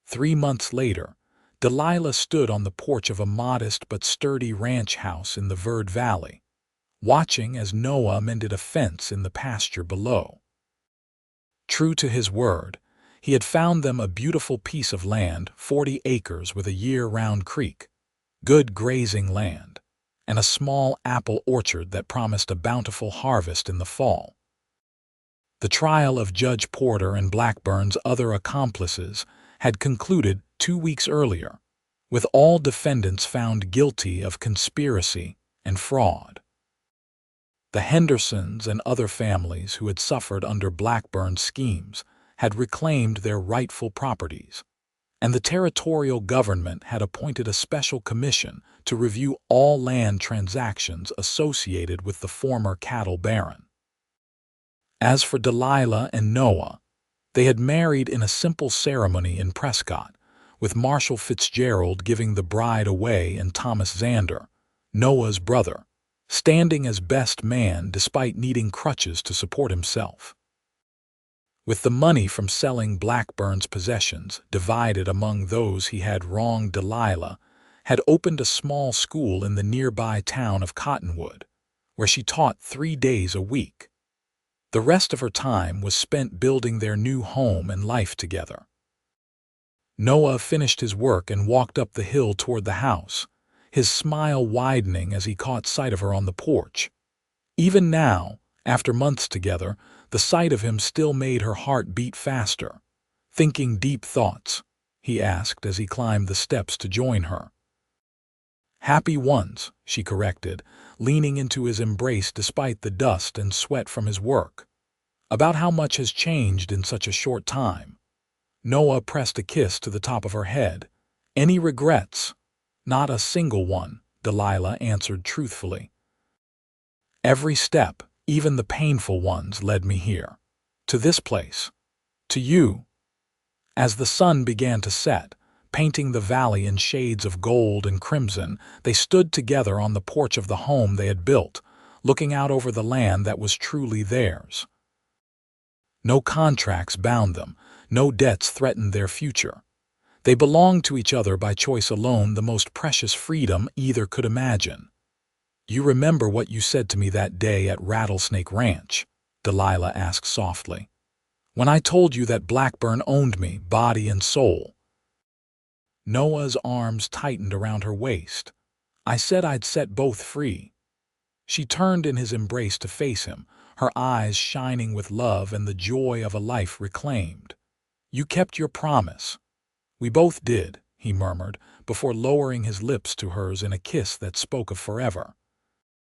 3 months later, Delilah stood on the porch of a modest but sturdy ranch house in the Verde Valley, watching as Noah mended a fence in the pasture below. True to his word, he had found them a beautiful piece of land, 40 acres with a year-round creek, good grazing land, and a small apple orchard that promised a bountiful harvest in the fall. The trial of Judge Porter and Blackburn's other accomplices had concluded 2 weeks earlier, with all defendants found guilty of conspiracy and fraud. The Hendersons and other families who had suffered under Blackburn's schemes had reclaimed their rightful properties, and the territorial government had appointed a special commission to review all land transactions associated with the former cattle baron. As for Delilah and Noah, they had married in a simple ceremony in Prescott, with Marshall Fitzgerald giving the bride away and Thomas Xander, Noah's brother, standing as best man despite needing crutches to support himself. With the money from selling Blackburn's possessions divided among those he had wronged, Delilah had opened a small school in the nearby town of Cottonwood, where she taught 3 days a week. The rest of her time was spent building their new home and life together. Noah finished his work and walked up the hill toward the house, his smile widening as he caught sight of her on the porch. Even now, after months together, the sight of him still made her heart beat faster. Thinking deep thoughts, he asked as he climbed the steps to join her. Happy ones, she corrected, leaning into his embrace despite the dust and sweat from his work. About how much has changed in such a short time. Noah pressed a kiss to the top of her head. Any regrets? Not a single one, Delilah answered truthfully. Every step, even the painful ones, led me here. To this place. To you. As the sun began to set, painting the valley in shades of gold and crimson, they stood together on the porch of the home they had built, looking out over the land that was truly theirs. No contracts bound them, no debts threatened their future. They belonged to each other by choice alone, the most precious freedom either could imagine. You remember what you said to me that day at Rattlesnake Ranch? Delilah asked softly. When I told you that Blackburn owned me, body and soul. Noah's arms tightened around her waist. I said I'd set both free. She turned in his embrace to face him, her eyes shining with love and the joy of a life reclaimed. You kept your promise. We both did, he murmured, before lowering his lips to hers in a kiss that spoke of forever.